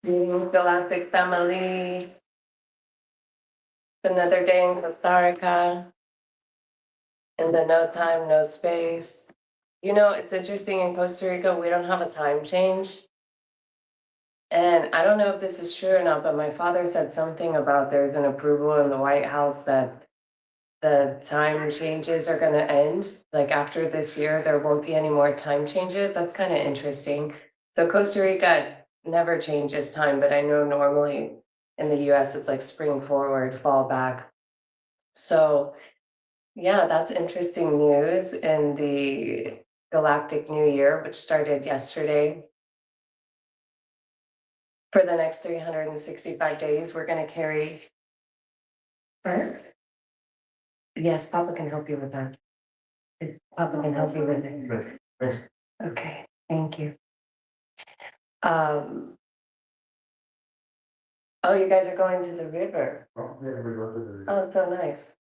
Greetings, Galactic family. Another day in Costa Rica, in the no time, no space. You know, it's interesting in Costa Rica, we don't have a time change. And I don't know if this is true or not, but my father said something about there's an approval in the White House that the time changes are going to end. Like after this year, there won't be any more time changes. That's kind of interesting. So Costa Rica never changes time, but I know normally in the US it's like spring forward, fall back. So yeah, that's interesting news in the Galactic New Year, which started yesterday. For the next 365 days, we're going to carry. Yes, Papa can help you with that. Papa can help you with it. Okay, thank you. Oh, you guys are going to the river. Oh, so nice.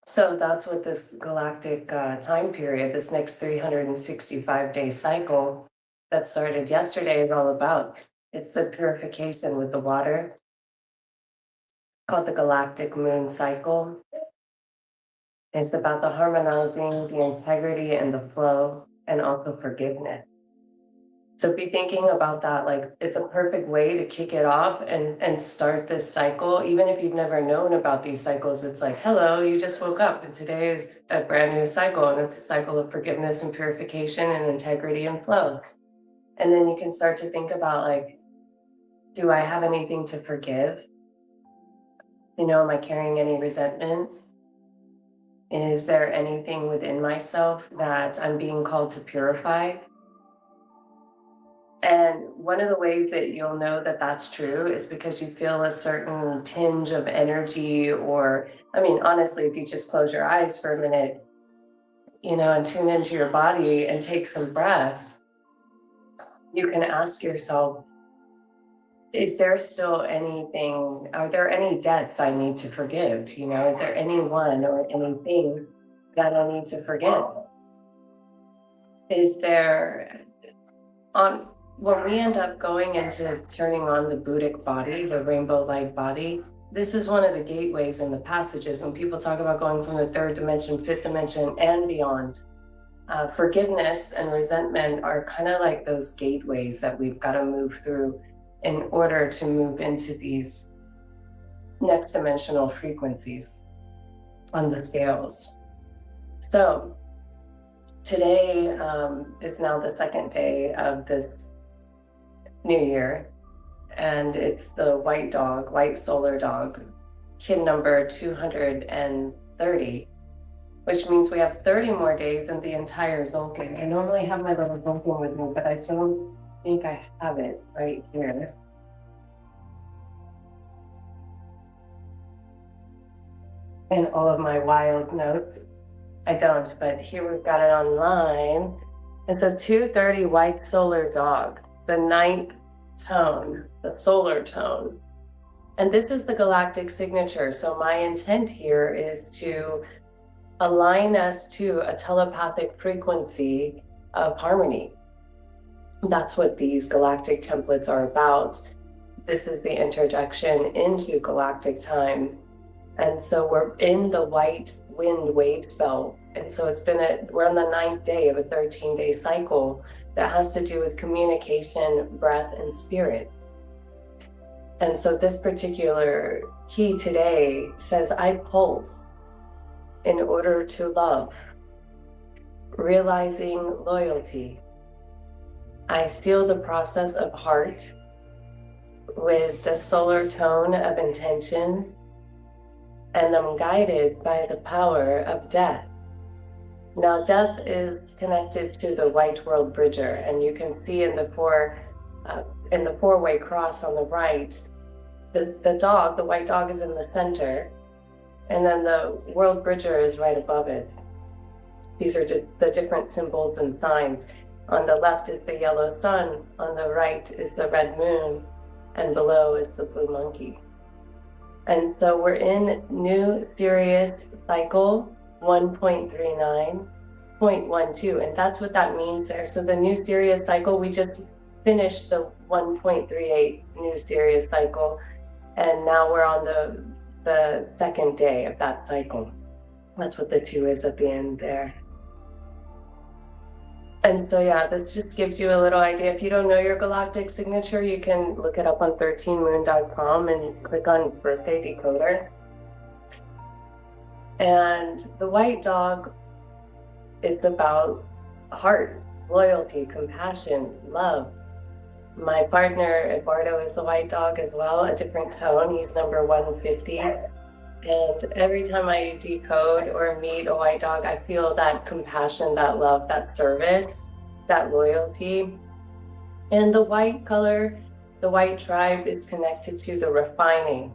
So that's what this galactic time period, this next 365-day cycle that started yesterday is all about. It's the purification with the water, called the galactic moon cycle. It's about the harmonizing, the integrity and the flow, and also forgiveness. So be thinking about that, like it's a perfect way to kick it off and start this cycle. Even if you've never known about these cycles, it's like, hello, you just woke up and today is a brand new cycle, and it's a cycle of forgiveness and purification and integrity and flow. And then you can start to think about like, do I have anything to forgive? You know, am I carrying any resentments? Is there anything within myself that I'm being called to purify? And one of the ways that you'll know that that's true is because you feel a certain tinge of energy, or, I mean, honestly, if you just close your eyes for a minute, you know, and tune into your body and take some breaths, you can ask yourself, is there still anything, are there any debts I need to forgive? You know, is there anyone or anything that I need to forgive? Is there, when we end up going into turning on the Buddhic body, the rainbow light body, this is one of the gateways in the passages when people talk about going from the third dimension, fifth dimension, and beyond. Forgiveness and resentment are kind of like those gateways that we've got to move through in order to move into these next dimensional frequencies on the scales. So today is now the second day of this new year, and it's the white dog, white solar dog, kid number 230, which means we have 30 more days in the entire Zolkin. I normally have my little Zolkin with me, but I don't think I have it right here. And all of my wild notes, I don't, but here we've got it online. It's a 230 white solar dog, the 9th tone, the solar tone. And this is the galactic signature. So my intent here is to align us to a telepathic frequency of harmony. That's what these galactic templates are about. This is the introduction into galactic time. And so we're in the white wind wave spell. And so we're on the 9th day of a 13-day cycle that has to do with communication, breath, and spirit. And so this particular key today says, I pulse in order to love, realizing loyalty. I seal the process of heart with the solar tone of intention, and I'm guided by the power of death. Now, death is connected to the white world bridger, and you can see in the four-way cross on the right, the white dog is in the center, and then the world bridger is right above it. These are the different symbols and signs. On the left is the yellow sun, on the right is the red moon, and below is the blue monkey. And so we're in new Sirius cycle 1.39.12, and that's what that means there. So the new Sirius cycle, we just finished the 1.38 new Sirius cycle, and now we're on the second day of that cycle. That's what the 2 is at the end there. And so yeah, this just gives you a little idea. If you don't know your galactic signature, you can look it up on 13moon.com and click on birthday decoder. And the white dog, it's about heart, loyalty, compassion, love. My partner, Eduardo, is the white dog as well, a different tone. He's number 150. And every time I decode or meet a white dog, I feel that compassion, that love, that service, that loyalty. And the white color, the white tribe, is connected to the refining.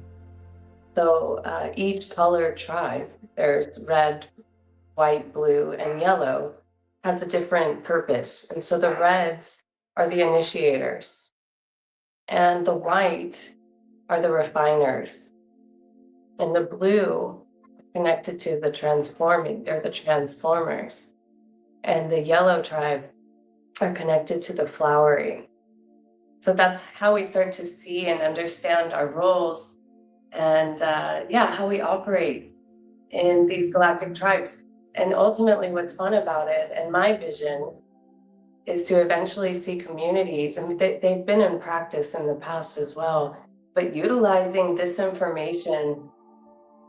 So each color tribe, there's red, white, blue, and yellow, has a different purpose. And so the reds are the initiators, and the white are the refiners, and the blue connected to the transforming, they're the transformers, and the yellow tribe are connected to the flowering. So that's how we start to see and understand our roles, and how we operate in these galactic tribes. And ultimately what's fun about it, and my vision, is to eventually see communities, and they've been in practice in the past as well, but utilizing this information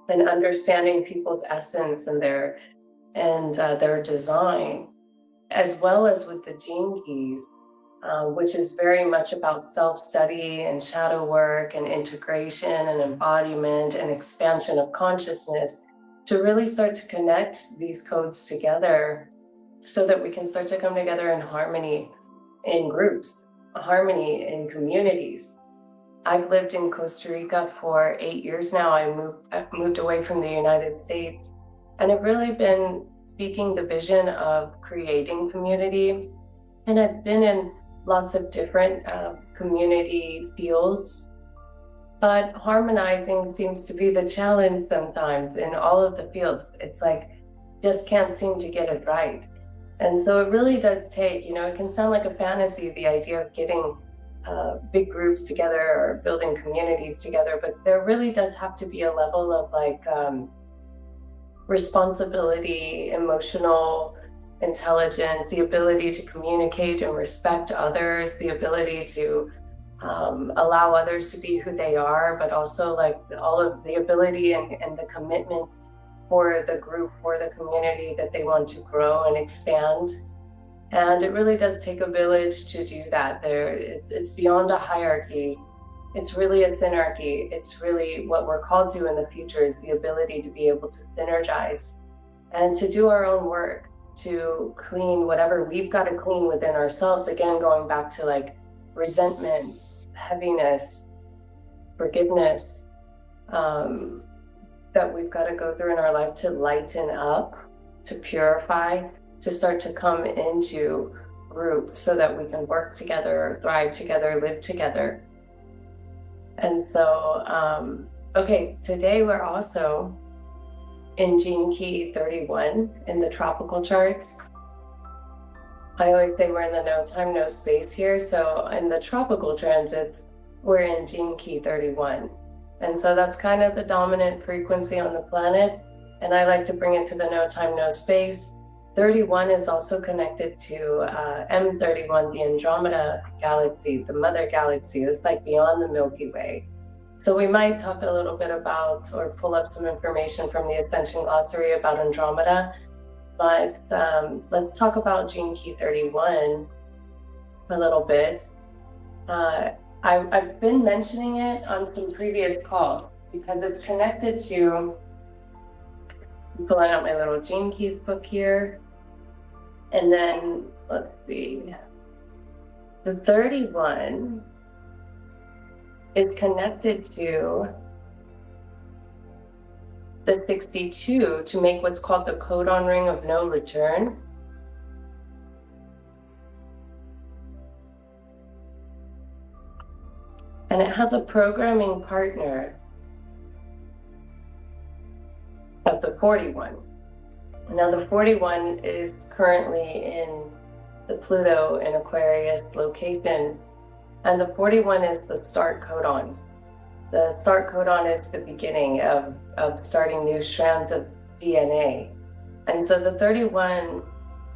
and understanding people's essence and their design, as well as with the gene keys, which is very much about self-study and shadow work and integration and embodiment and expansion of consciousness, to really start to connect these codes together so that we can start to come together in harmony in groups, harmony in communities. I've lived in Costa Rica for 8 years now. I've moved away from the United States, and I've really been speaking the vision of creating community. And I've been in lots of different community fields, but harmonizing seems to be the challenge sometimes in all of the fields. It's like, just can't seem to get it right. And so it really does take, it can sound like a fantasy, the idea of getting big groups together or building communities together, but there really does have to be a level of responsibility, emotional intelligence, the ability to communicate and respect others, the ability to allow others to be who they are, but also all of the ability and the commitment for the group, for the community that they want to grow and expand. And it really does take a village to do that. It's beyond a hierarchy. It's really a synarchy. It's really what we're called to in the future, is the ability to be able to synergize and to do our own work, to clean whatever we've got to clean within ourselves. Again, going back to resentments, heaviness, forgiveness, that we've got to go through in our life to lighten up, to purify, to start to come into group so that we can work together, thrive together, live together. And so, today we're also in Gene Key 31 in the tropical charts. I always say we're in the no time, no space here. So in the tropical transits, we're in Gene Key 31. And so that's kind of the dominant frequency on the planet. And I like to bring it to the no time, no space. 31 is also connected to M31, the Andromeda galaxy, the mother galaxy. It's beyond the Milky Way. So we might talk a little bit about, or pull up some information from the Ascension Glossary about Andromeda. But let's talk about Gene Key 31 a little bit. I've been mentioning it on some previous calls because it's connected to, I'm pulling out my little Gene Keys book here. And then, let's see, the 31 is connected to the 62 to make what's called the codon ring of no return. And it has a programming partner of the 41. Now the 41 is currently in the Pluto in Aquarius location, And the 41 is the start codon. The start codon is the beginning of starting new strands of DNA. And so the 31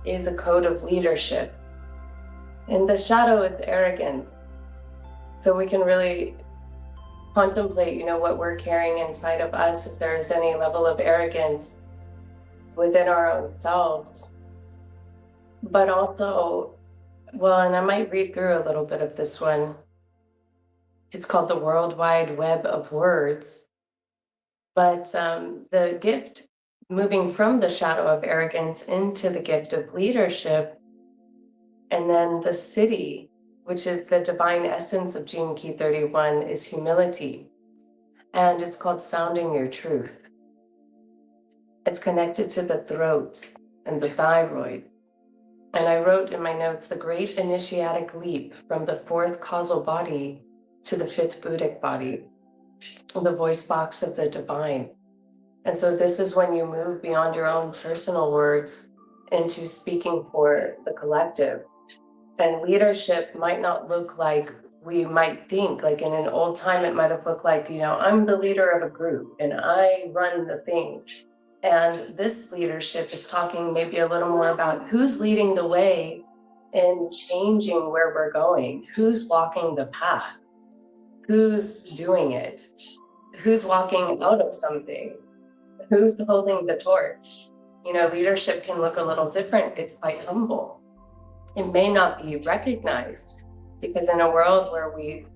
is a code of leadership. In the shadow, it's arrogance. So we can really contemplate, what we're carrying inside of us, if there's any level of arrogance within our own selves. But also, well, and I might read through a little bit of this one. It's called the World Wide Web of Words. But the gift, moving from the shadow of arrogance into the gift of leadership, and then the city, which is the divine essence of Gene Key 31, is humility. And it's called sounding your truth. It's connected to the throat and the thyroid. And I wrote in my notes, the great initiatic leap from the fourth causal body to the fifth Buddhic body, the voice box of the divine. And so this is when you move beyond your own personal words into speaking for the collective. And leadership might not look like we might think. Like in an old time, it might have looked like, I'm the leader of a group and I run the thing. And this leadership is talking maybe a little more about who's leading the way in changing where we're going, who's walking the path, who's doing it, who's walking out of something, who's holding the torch. Leadership can look a little different. It's quite humble. It may not be recognized because in a world where we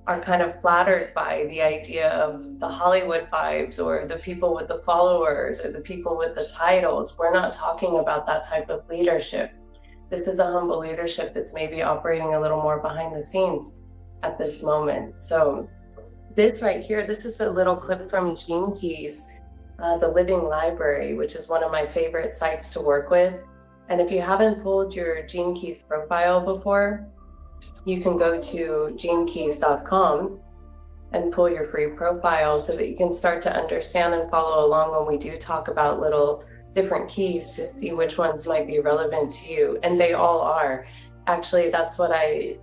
are kind of flattered by the idea of the Hollywood vibes or the people with the followers or the people with the titles, we're not talking about that type of leadership. This is a humble leadership that's maybe operating a little more behind the scenes at this moment. So this right here, this is a little clip from Gene Keys, the Living Library, which is one of my favorite sites to work with. And if you haven't pulled your Gene Keys profile before, you can go to genekeys.com and pull your free profile so that you can start to understand and follow along when we do talk about little different keys to see which ones might be relevant to you. And they all are. Actually, that's what I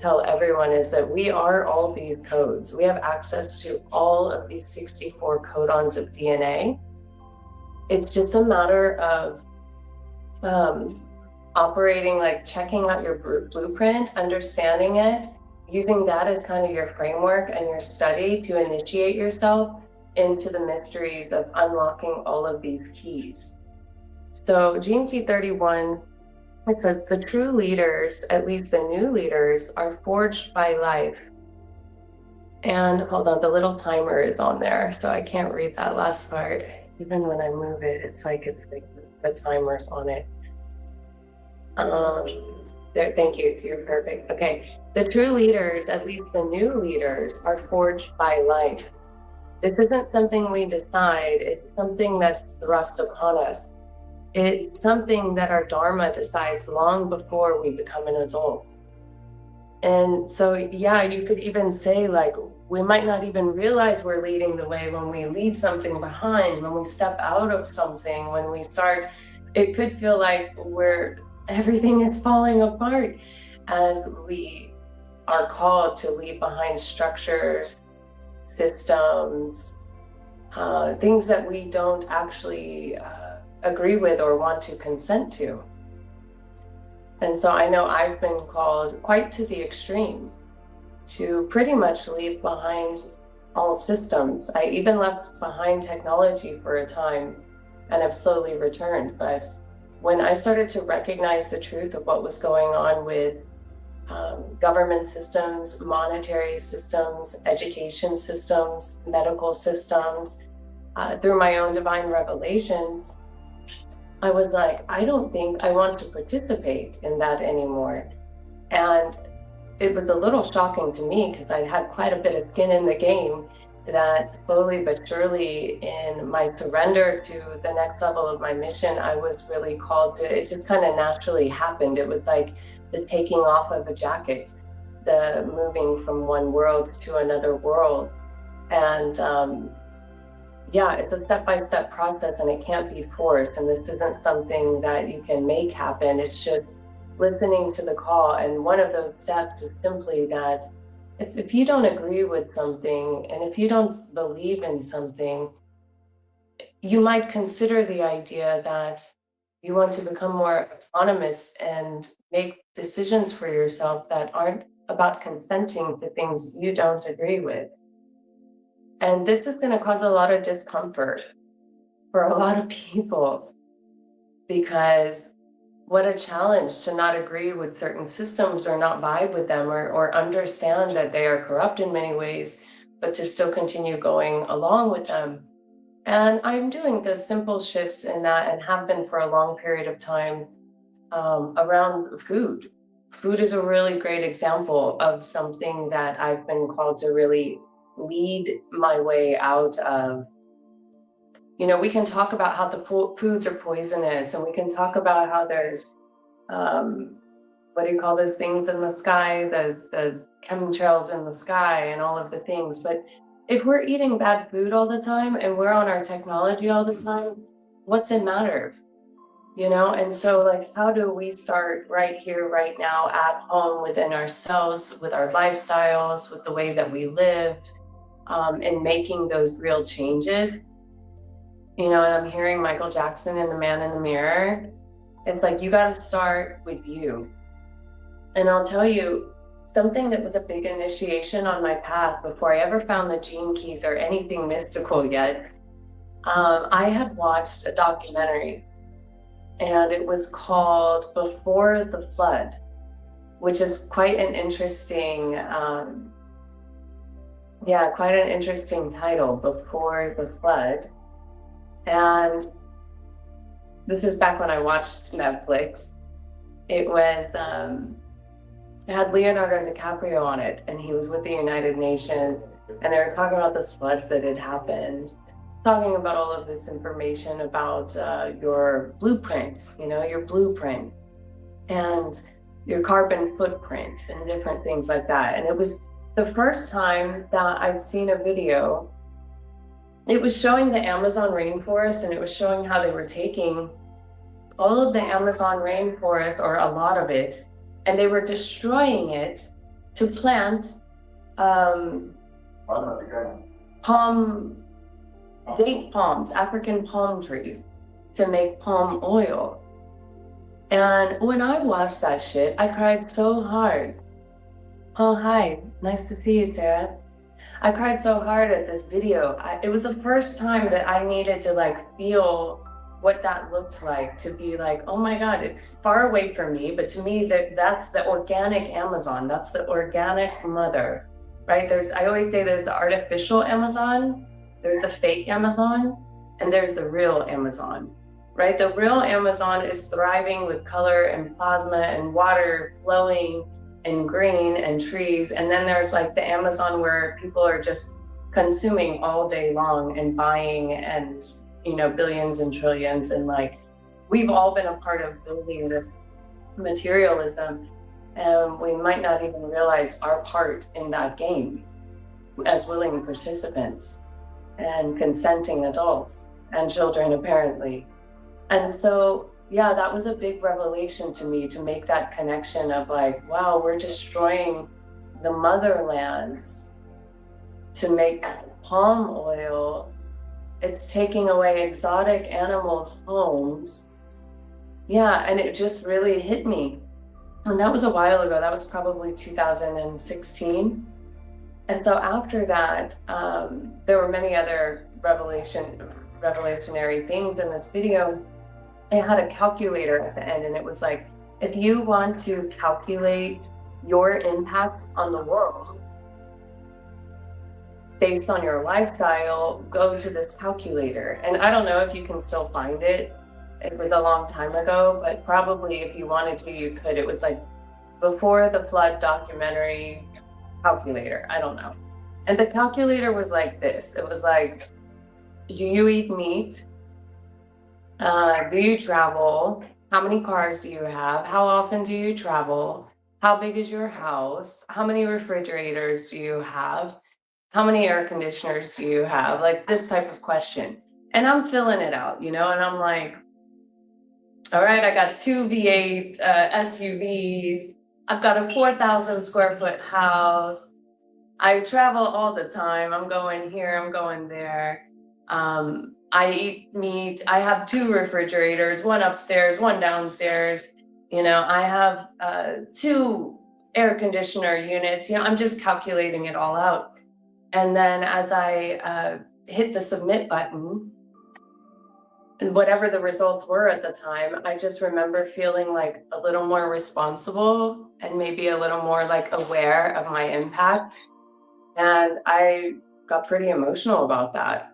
tell everyone, is that we are all these codes. We have access to all of these 64 codons of DNA. It's just a matter of operating, like checking out your blueprint, understanding it, using that as kind of your framework and your study to initiate yourself into the mysteries of unlocking all of these keys. So Gene Key 31, it says the true leaders, at least the new leaders, are forged by life. And hold on, the little timer is on there, so I can't read that last part. Even when I move it, it's like the timer's on it. There, thank you, you're perfect. Okay, the true leaders, at least the new leaders, are forged by life. This isn't something we decide, it's something that's thrust upon us. It's something that our Dharma decides long before we become an adult. And so, yeah, you could even say, like, we might not even realize we're leading the way when we leave something behind, when we step out of something, when we start, it could feel like everything is falling apart as we are called to leave behind structures, systems, things that we don't actually agree with or want to consent to. And so I know I've been called quite to the extreme to pretty much leave behind all systems. I even left behind technology for a time and have slowly returned. But when I started to recognize the truth of what was going on with government systems, monetary systems, education systems, medical systems, through my own divine revelations, I was like, I don't think I want to participate in that anymore. And it was a little shocking to me because I had quite a bit of skin in the game, that slowly but surely in my surrender to the next level of my mission, I was really called to, it just kind of naturally happened. It was like the taking off of a jacket, the moving from one world to another world. And yeah, it's a step-by-step process and it can't be forced. And this isn't something that you can make happen. It's just listening to the call. And one of those steps is simply that if you don't agree with something and if you don't believe in something, you might consider the idea that you want to become more autonomous and make decisions for yourself that aren't about consenting to things you don't agree with. And this is going to cause a lot of discomfort for a lot of people because what a challenge to not agree with certain systems or not vibe with them or understand that they are corrupt in many ways, but to still continue going along with them. And I'm doing the simple shifts in that and have been for a long period of time around food. Food is a really great example of something that I've been called to really lead my way out of. You know, we can talk about how the foods are poisonous, and we can talk about how there's um, what do you call those things in the sky, the chemtrails in the sky, and all of the things. But if we're eating bad food all the time and we're on our technology all the time, what's it matter? You know, and so like, how do we start right here, right now, at home within ourselves, with our lifestyles, with the way that we live, and making those real changes? You know, and I'm hearing Michael Jackson and The Man in the Mirror. It's like, you got to start with you. And I'll tell you, something that was a big initiation on my path before I ever found the gene keys or anything mystical yet, I had watched a documentary and it was called Before the Flood, which is quite an interesting, quite an interesting title, Before the Flood. And this is back when I watched Netflix. It was, it had Leonardo DiCaprio on it, and he was with the United Nations, and they were talking about this flood that had happened, talking about all of this information about your blueprint, you know, your blueprint, and your carbon footprint, and different things like that. And it was the first time that I'd seen a video. It was showing the Amazon rainforest, and it was showing how they were taking all of the Amazon rainforest, or a lot of it, and they were destroying it to plant date palms, African palm trees, to make palm oil. And when I watched that shit, I cried so hard. Oh, hi, nice to see you, Sarah. I cried so hard at this video. It was the first time that I needed to like feel what that looked like, to be like, oh my God, it's far away from me, but to me that's the organic Amazon, that's the organic mother, right? I always say there's the artificial Amazon, there's the fake Amazon, and there's the real Amazon, right? The real Amazon is thriving with color and plasma and water flowing and green and trees. And then there's like the Amazon where people are just consuming all day long and buying, and you know, billions and trillions. And like, we've all been a part of building this materialism, and we might not even realize our part in that game as willing participants and consenting adults and children, apparently. And so, yeah, that was a big revelation to me, to make that connection of like, wow, we're destroying the motherlands to make palm oil. It's taking away exotic animals' homes. Yeah, and it just really hit me. And that was a while ago. That was probably 2016. And so after that, there were many other revelationary things in this video. It had a calculator at the end, and it was like, if you want to calculate your impact on the world based on your lifestyle, go to this calculator. And I don't know if you can still find it. It was a long time ago, but probably if you wanted to, you could. It was like Before the Flood documentary calculator. I don't know. And the calculator was like this. It was like, do you eat meat? Do you travel? How many cars do you have? How often do you travel? How big is your house? How many refrigerators do you have? How many air conditioners do you have? Like this type of question. And I'm filling it out, you know, and I'm like, All right, I got two V8 SUVs. I've got a 4,000 square foot house. I travel all the time. I'm going here, I'm going there. I eat meat. I have two refrigerators, one upstairs, one downstairs. I have two air conditioner units. I'm just calculating it all out. And then as I hit the submit button, and whatever the results were at the time, I just remember feeling like a little more responsible and maybe a little more like aware of my impact. And I got pretty emotional about that.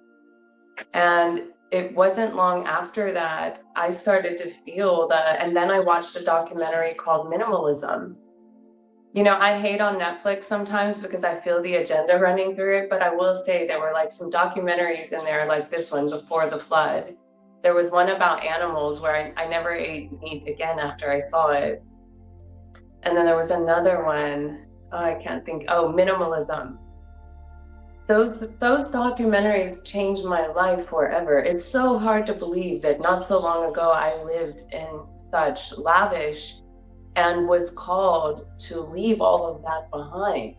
And it wasn't long after that, I started to feel that. And then I watched a documentary called Minimalism. I hate on Netflix sometimes because I feel the agenda running through it, but I will say there were like some documentaries in there, like this one, Before the Flood. There was one about animals where I never ate meat again after I saw it. And then there was another one, I can't think, Minimalism. Those documentaries changed my life forever. It's so hard to believe that not so long ago I lived in such lavish and was called to leave all of that behind.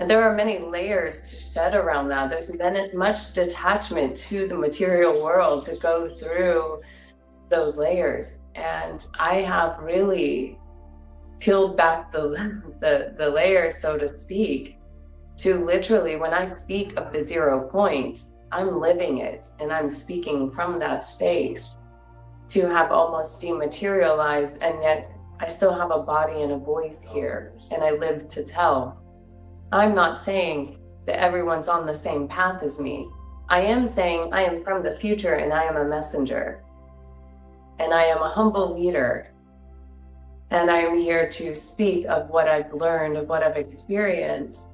And there are many layers to shed around that. There's been much detachment to the material world to go through those layers. And I have really peeled back the layers, so to speak, to literally, when I speak of the 0 point, I'm living it and I'm speaking from that space to have almost dematerialized, and yet I still have a body and a voice here, and I live to tell. I'm not saying that everyone's on the same path as me. I am saying I am from the future and I am a messenger. And I am a humble leader. And I am here to speak of what I've learned, of what I've experienced,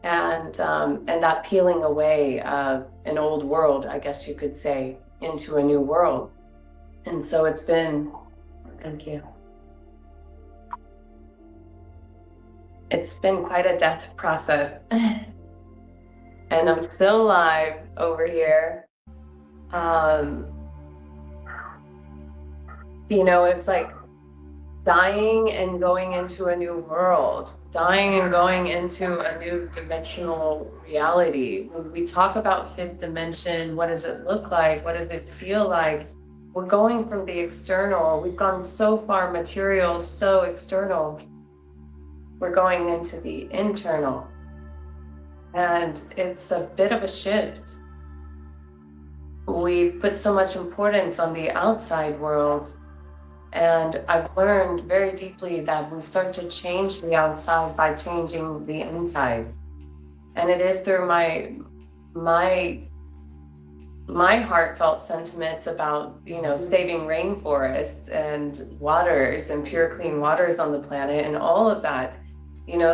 and that peeling away of an old world, I guess you could say, into a new world. And so it's been, thank you. It's been quite a death process. And I'm still alive over here. It's like dying and going into a new world, dying and going into a new dimensional reality. When we talk about fifth dimension, what does it look like? What does it feel like? We're going from the external. We've gone so far material, so external. We're going into the internal. And it's a bit of a shift. We've put so much importance on the outside world. And I've learned very deeply that we start to change the outside by changing the inside. And it is through my heartfelt sentiments about, saving rainforests and waters and pure, clean waters on the planet and all of that,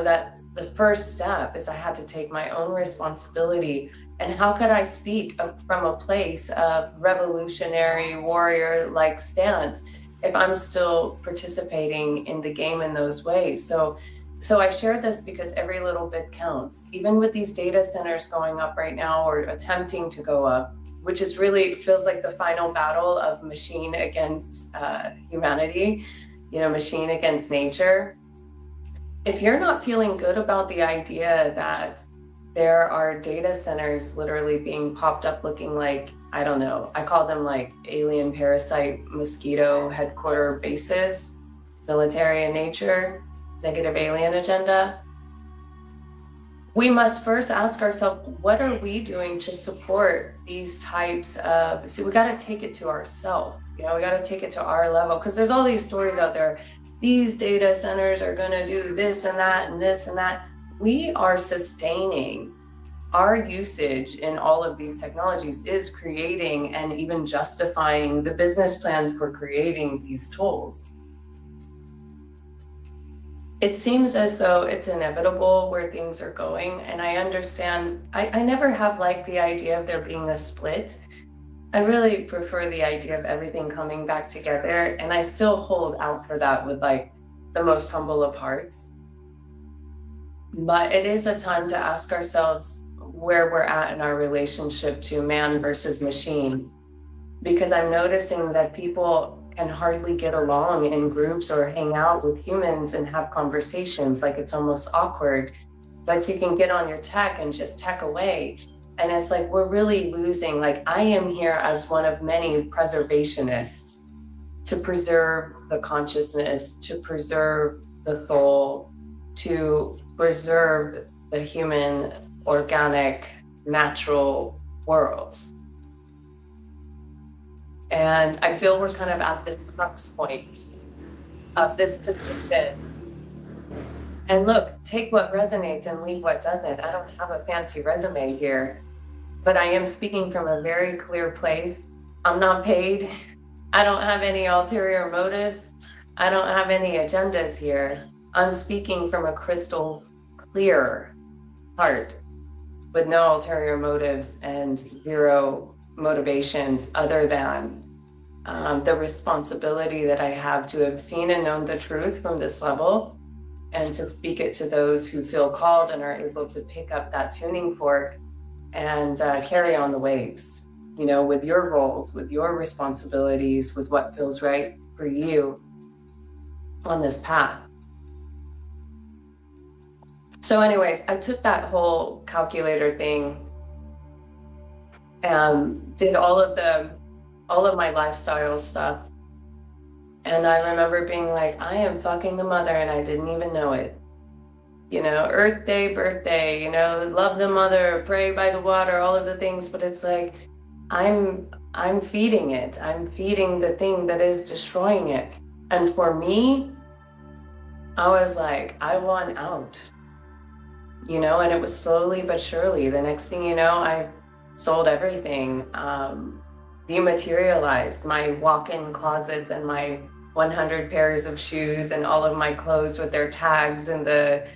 that the first step is I had to take my own responsibility. And how could I speak from a place of revolutionary warrior-like stance if I'm still participating in the game in those ways? So I share this because every little bit counts. Even with these data centers going up right now or attempting to go up, which is really feels like the final battle of machine against humanity, machine against nature. If you're not feeling good about the idea that there are data centers literally being popped up looking like, I don't know, I call them like alien parasite mosquito headquarter bases, military in nature, negative alien agenda. We must first ask ourselves, what are we doing to support these types of, we got to take it to ourselves, we got to take it to our level, because there's all these stories out there. These data centers are going to do this and that and this and that. We are sustaining our usage in all of these technologies is creating and even justifying the business plans for creating these tools. It seems as though it's inevitable where things are going. And I understand, I never have liked the idea of there being a split. I really prefer the idea of everything coming back together. And I still hold out for that with like the most humble of hearts. But it is a time to ask ourselves where we're at in our relationship to man versus machine. Because I'm noticing that people can hardly get along in groups or hang out with humans and have conversations. Like, it's almost awkward. But you can get on your tech and just tech away. And it's like, we're really losing. Like, I am here as one of many preservationists to preserve the consciousness, to preserve the soul, to preserve the human, organic, natural world. And I feel we're kind of at this crux point of this position. And look, take what resonates and leave what doesn't. I don't have a fancy resume here, but I am speaking from a very clear place. I'm not paid. I don't have any ulterior motives. I don't have any agendas here. I'm speaking from a crystal clear heart with no ulterior motives and zero motivations other than the responsibility that I have to have seen and known the truth from this level, and to speak it to those who feel called and are able to pick up that tuning fork and carry on the waves, you know, with your roles, with your responsibilities, with what feels right for you on this path. So anyways, I took that whole calculator thing and did all of my lifestyle stuff. And I remember being like, I am fucking the mother, and I didn't even know it. You know, Earth Day, birthday, you know, love the mother, pray by the water, all of the things. But it's like, I'm feeding it. I'm feeding the thing that is destroying it. And for me, I was like, I want out. You know, and it was slowly but surely. The next thing you know, I sold everything, dematerialized my walk-in closets and my 100 pairs of shoes and all of my clothes with their tags and the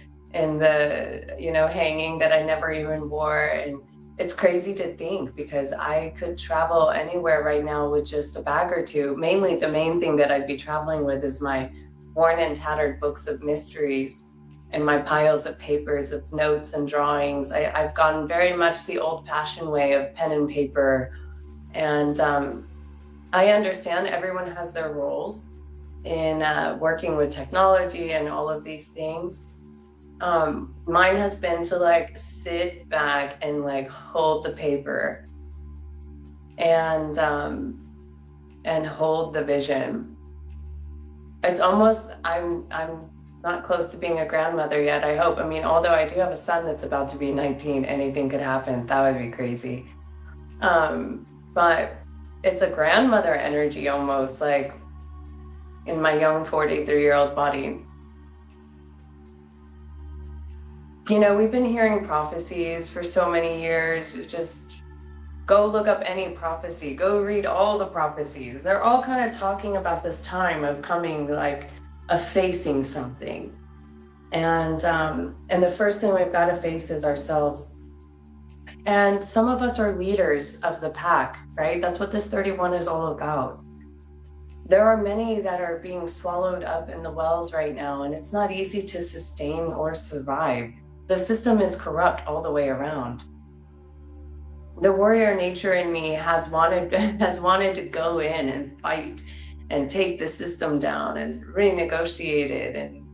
you know, hanging that I never even wore. And it's crazy to think, because I could travel anywhere right now with just a bag or two. Mainly the main thing that I'd be traveling with is my worn and tattered books of mysteries and my piles of papers of notes and drawings. I've gone very much the old-fashioned way of pen and paper. And I understand everyone has their roles in working with technology and all of these things. Mine has been to like sit back and like hold the paper and hold the vision. It's almost, I'm not close to being a grandmother yet, I hope. I mean, although I do have a son that's about to be 19, anything could happen. That would be crazy. But it's a grandmother energy almost, like in my young 43-year-old body. You know, we've been hearing prophecies for so many years. Just go look up any prophecy, go read all the prophecies. They're all kind of talking about this time of coming, like of facing something. And the first thing we've got to face is ourselves. And some of us are leaders of the pack, right? That's what this 31 is all about. There are many that are being swallowed up in the wells right now, and it's not easy to sustain or survive. The system is corrupt all the way around. The warrior nature in me has wanted to go in and fight and take the system down and renegotiate it and,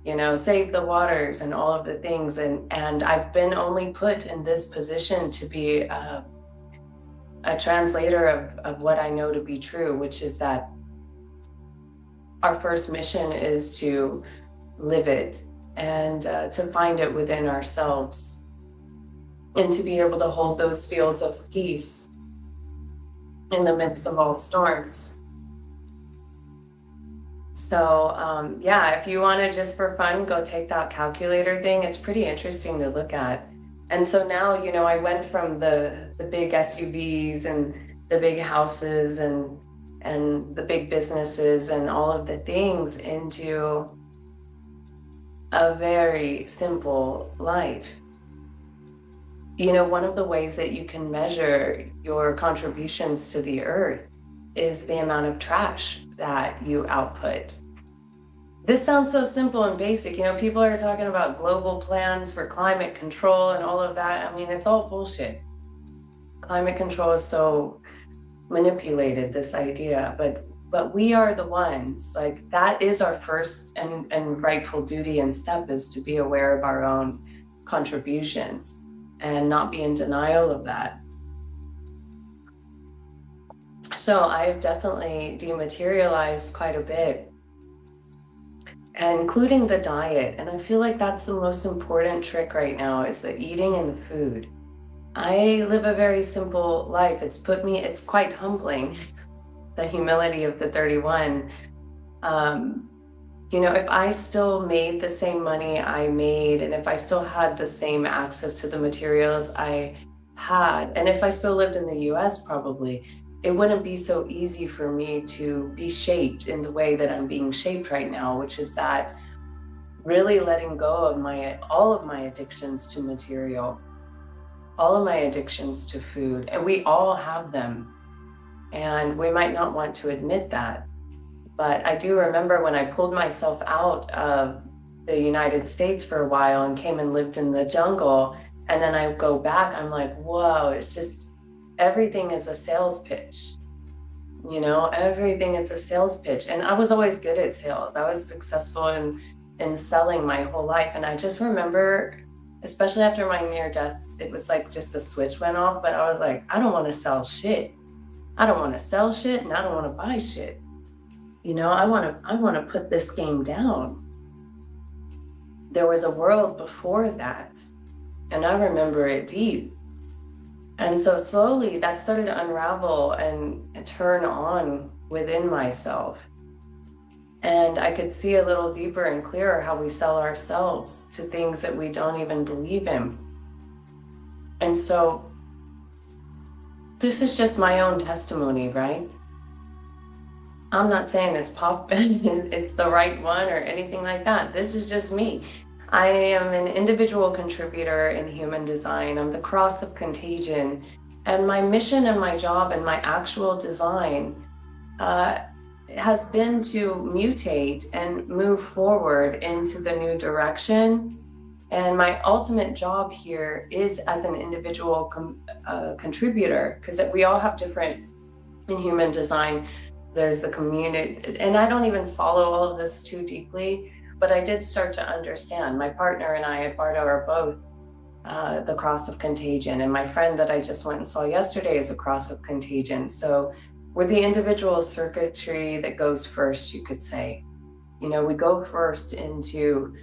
you know, save the waters and all of the things. And I've been only put in this position to be a translator of what I know to be true, which is that our first mission is to live it and to find it within ourselves, and to be able to hold those fields of peace in the midst of all storms. So yeah, if you want to just for fun, go take that calculator thing. It's pretty interesting to look at. And so now, you know, I went from the big SUVs and the big houses and the big businesses and all of the things into a very simple life. You know, one of the ways that you can measure your contributions to the earth is the amount of trash that you output. This sounds so simple and basic. You know, people are talking about global plans for climate control and all of that. I mean, it's all bullshit. Climate control is so manipulated, this idea, but But we are the ones, like, that is our first and rightful duty and step, is to be aware of our own contributions and not be in denial of that. So I've definitely dematerialized quite a bit, including the diet. And I feel like that's the most important trick right now, is the eating and the food. I live a very simple life. It's quite humbling, the humility of the 31. If I still made the same money I made, and if I still had the same access to the materials I had, and if I still lived in the US, probably, it wouldn't be so easy for me to be shaped in the way that I'm being shaped right now, which is that really letting go of all of my addictions to material, all of my addictions to food. And we all have them. And we might not want to admit that. But I do remember when I pulled myself out of the United States for a while and came and lived in the jungle, and then I go back, I'm like, whoa, it's just, everything is a sales pitch. Everything is a sales pitch. And I was always good at sales. I was successful in selling my whole life. And I just remember, especially after my near death, it was like just a switch went off, but I was like, I don't want to sell shit. I don't want to sell shit, and I don't want to buy shit. I want to put this game down. There was a world before that, and I remember it deep. And so slowly that started to unravel and turn on within myself. And I could see a little deeper and clearer how we sell ourselves to things that we don't even believe in. And so this is just my own testimony, right? I'm not saying it's it's the right one or anything like that. This is just me. I am an individual contributor in human design. I'm the cross of contagion. And my mission and my job and my actual design has been to mutate and move forward into the new direction. And my ultimate job here is as an individual contributor, because we all have different, in human design, there's the community, and I don't even follow all of this too deeply, but I did start to understand. My partner and I, Eduardo, are both the cross of contagion, and my friend that I just went and saw yesterday is a cross of contagion. So we're the individual circuitry that goes first, you could say. We go first into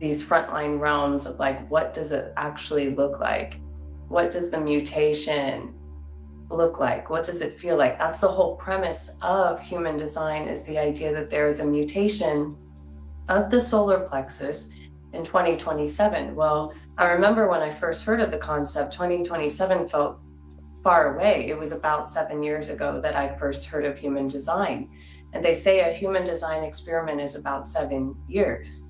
these frontline realms of, like, what does it actually look like? What does the mutation look like? What does it feel like? That's the whole premise of human design, is the idea that there is a mutation of the solar plexus in 2027. Well, I remember when I first heard of the concept, 2027 felt far away. It was about 7 years ago that I first heard of human design. And they say a human design experiment is about 7 years.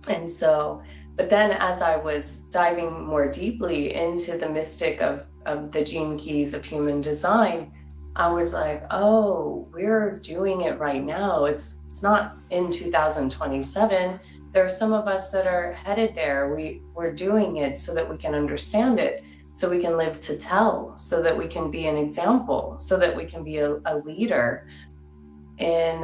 And so, but then as I was diving more deeply into the mystic of the gene keys of human design, I was like, oh, we're doing it right now. It's not in 2027. There are some of us that are headed there. We're doing it so that we can understand it, so we can live to tell, so that we can be an example, so that we can be a leader in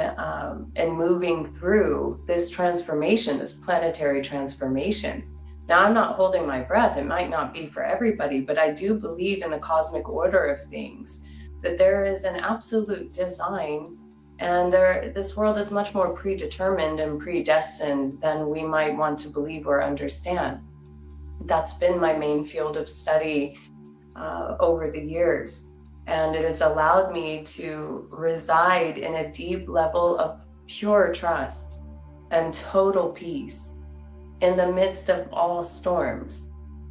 moving through this transformation, this planetary transformation. Now, I'm not holding my breath. It might not be for everybody, but I do believe in the cosmic order of things, that there is an absolute design, and this world is much more predetermined and predestined than we might want to believe or understand. That's been my main field of study over the years, and it has allowed me to reside in a deep level of pure trust and total peace in the midst of all storms,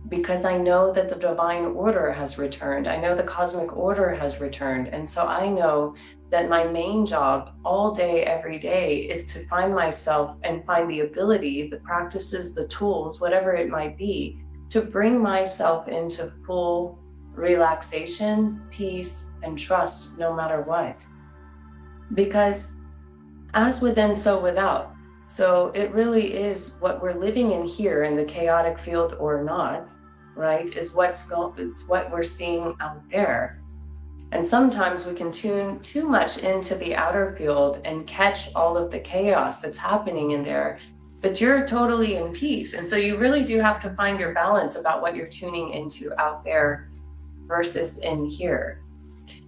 because I know that the divine order has returned. I know the cosmic order has returned. And so I know that my main job all day, every day, is to find myself and find the ability, the practices, the tools, whatever it might be, to bring myself into full relaxation, peace, and trust, no matter what. Because as within, so without. So it really is what we're living in here, in the chaotic field or not, right? It's what we're seeing out there. And sometimes we can tune too much into the outer field and catch all of the chaos that's happening in there, but you're totally in peace. And so you really do have to find your balance about what you're tuning into out there versus in here.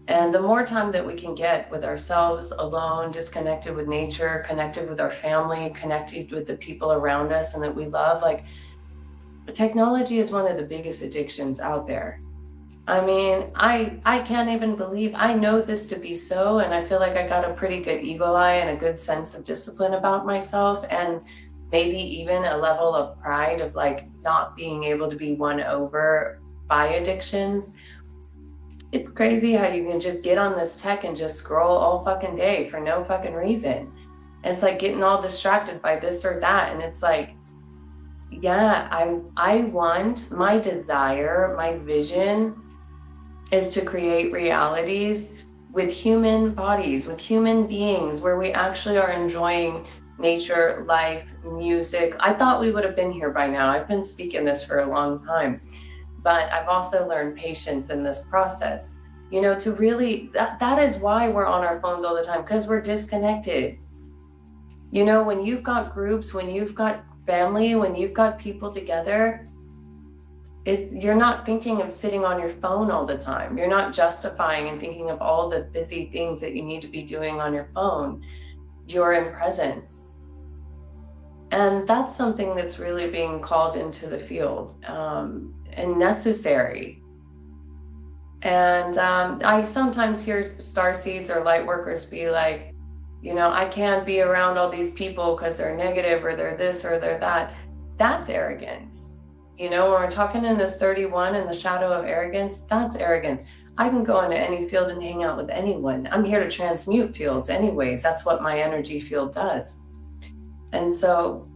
And the more time that we can get with ourselves alone, disconnected with nature, connected with our family, connected with the people around us and that we love, like, technology is one of the biggest addictions out there. I mean, I can't even believe I know this to be so, and I feel like I got a pretty good eagle eye and a good sense of discipline about myself, and maybe even a level of pride of like not being able to be won over by addictions. It's crazy how you can just get on this tech and just scroll all fucking day for no fucking reason. And it's like getting all distracted by this or that, and it's like, yeah, I want, my desire, my vision is to create realities with human bodies, with human beings, where we actually are enjoying nature, life, music. I thought we would have been here by now. I've been speaking this for a long time, but I've also learned patience in this process. You know, to really, that is why we're on our phones all the time, because we're disconnected. You know, when you've got groups, when you've got family, when you've got people together, you're not thinking of sitting on your phone all the time. You're not justifying and thinking of all the busy things that you need to be doing on your phone. You're in presence. And that's something that's really being called into the field and necessary. And I sometimes hear star seeds or light workers be like, you know, I can't be around all these people because they're negative or they're this or they're that. That's arrogance. You know, when we're talking in this 31 in the shadow of arrogance, that's arrogance. I can go into any field and hang out with anyone. I'm here to transmute fields anyways. That's what my energy field does. And so,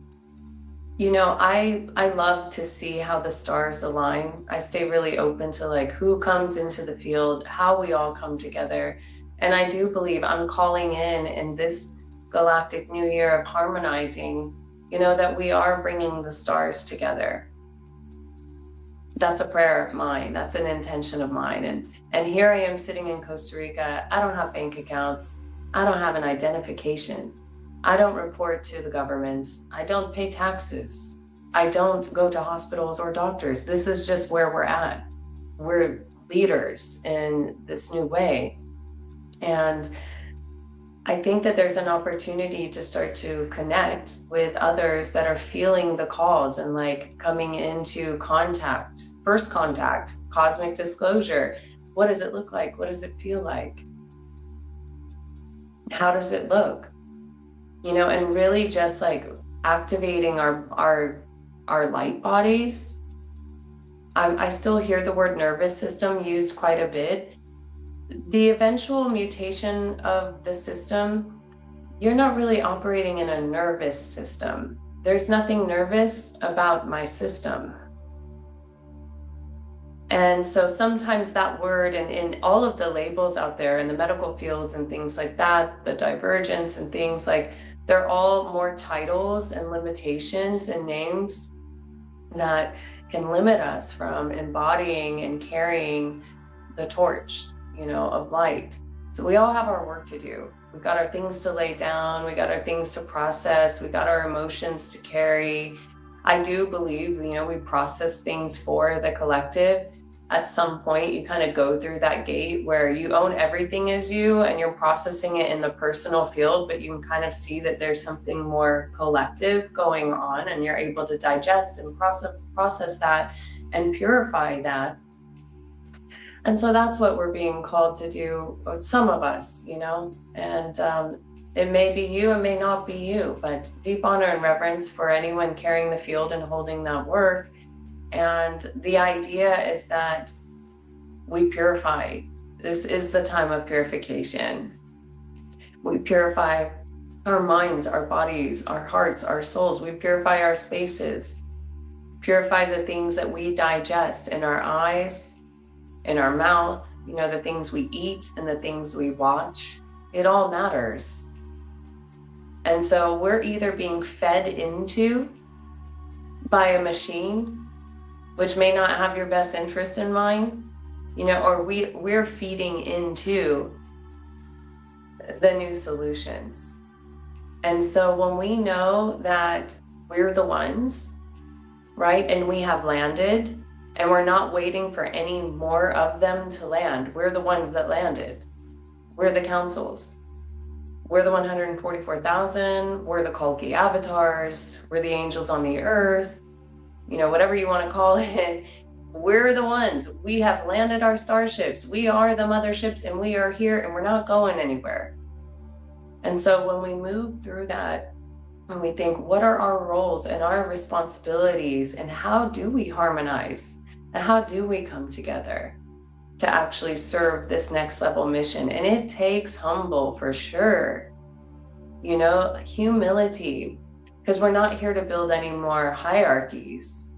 you know, I love to see how the stars align. I stay really open to like who comes into the field, how we all come together. And I do believe I'm calling in this galactic new year of harmonizing, you know, that we are bringing the stars together. That's a prayer of mine. That's an intention of mine. And here I am sitting in Costa Rica. I don't have bank accounts. I don't have an identification. I don't report to the government. I don't pay taxes. I don't go to hospitals or doctors. This is just where we're at. We're leaders in this new way. And I think that there's an opportunity to start to connect with others that are feeling the calls and like coming into contact, first contact, cosmic disclosure. What does it look like? What does it feel like? How does it look? You know, and really just like activating our light bodies. I still hear the word nervous system used quite a bit. The eventual mutation of the system, you're not really operating in a nervous system. There's nothing nervous about my system. And so sometimes that word and in all of the labels out there in the medical fields and things like that, the divergence and things like, they're all more titles and limitations and names that can limit us from embodying and carrying the torch, you know, of light. So we all have our work to do. We've got our things to lay down. We got our things to process. We got our emotions to carry. I do believe, you know, we process things for the collective. At some point, you kind of go through that gate where you own everything as you and you're processing it in the personal field, but you can kind of see that there's something more collective going on and you're able to digest and process that and purify that. And so that's what we're being called to do, some of us, you know, and it may be you, it may not be you, but deep honor and reverence for anyone carrying the field and holding that work. And the idea is that we purify. This is the time of purification. We purify our minds, our bodies, our hearts, our souls. We purify our spaces, purify the things that we digest in our eyes, in our mouth, you know, the things we eat and the things we watch. It all matters. And so we're either being fed into by a machine, which may not have your best interest in mind, or we're feeding into the new solutions. And so when we know that we're the ones, right, and we have landed, and we're not waiting for any more of them to land, we're the ones that landed. We're the councils. We're the 144,000, we're the Kalki avatars, we're the angels on the earth, whatever you want to call it. We're the ones. We have landed our starships. We are the motherships, and we are here, and we're not going anywhere. And so when we move through that, and we think, what are our roles and our responsibilities, and how do we harmonize, and how do we come together to actually serve this next level mission? And it takes humble, for sure, humility, because we're not here to build any more hierarchies.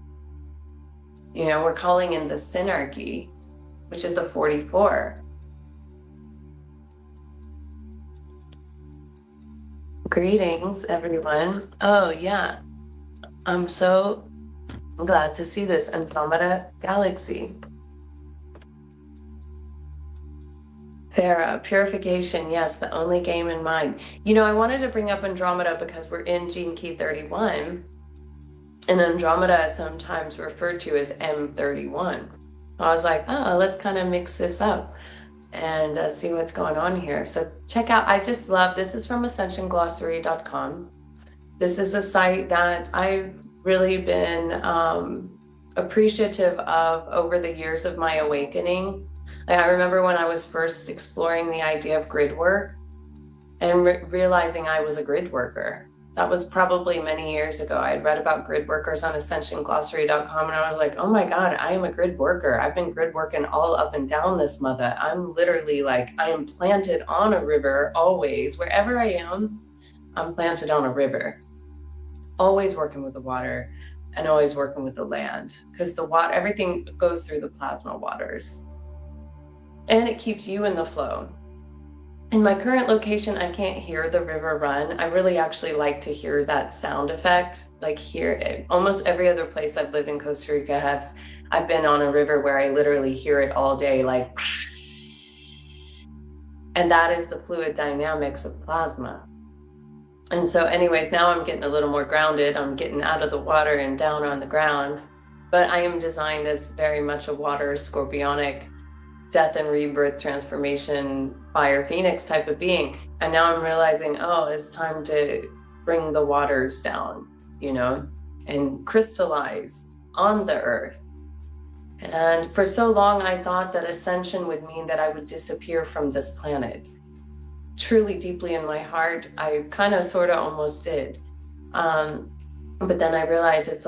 We're calling in the synarchy, which is the 44. Greetings, everyone. Oh, yeah. I'm so glad to see this Andromeda galaxy. Sarah, purification, yes, the only game in mind. I wanted to bring up Andromeda because we're in Gene Key 31, and Andromeda is sometimes referred to as M31. I was like, let's kind of mix this up and see what's going on here. So check out, I just love, this is from ascensionglossary.com. This is a site that I've really been appreciative of over the years of my awakening. I remember when I was first exploring the idea of grid work and realizing I was a grid worker. That was probably many years ago. I had read about grid workers on ascensionglossary.com, and I was like, oh my God, I am a grid worker. I've been grid working all up and down this mother. I'm literally I am planted on a river always. Wherever I am, I'm planted on a river. Always working with the water and always working with the land, because the water, everything goes through the plasma waters. And it keeps you in the flow. In my current location, I can't hear the river run. I really actually like to hear that sound effect, hear it. Almost every other place I've lived in Costa Rica I've been on a river where I literally hear it all day, and that is the fluid dynamics of plasma. And so anyways, now I'm getting a little more grounded. I'm getting out of the water and down on the ground, but I am designed as very much a water scorpionic death and rebirth transformation fire phoenix type of being. And now I'm realizing, it's time to bring the waters down, and crystallize on the earth. And for so long, I thought that ascension would mean that I would disappear from this planet. Truly, deeply in my heart, I kind of, sort of, almost did. But then I realized it's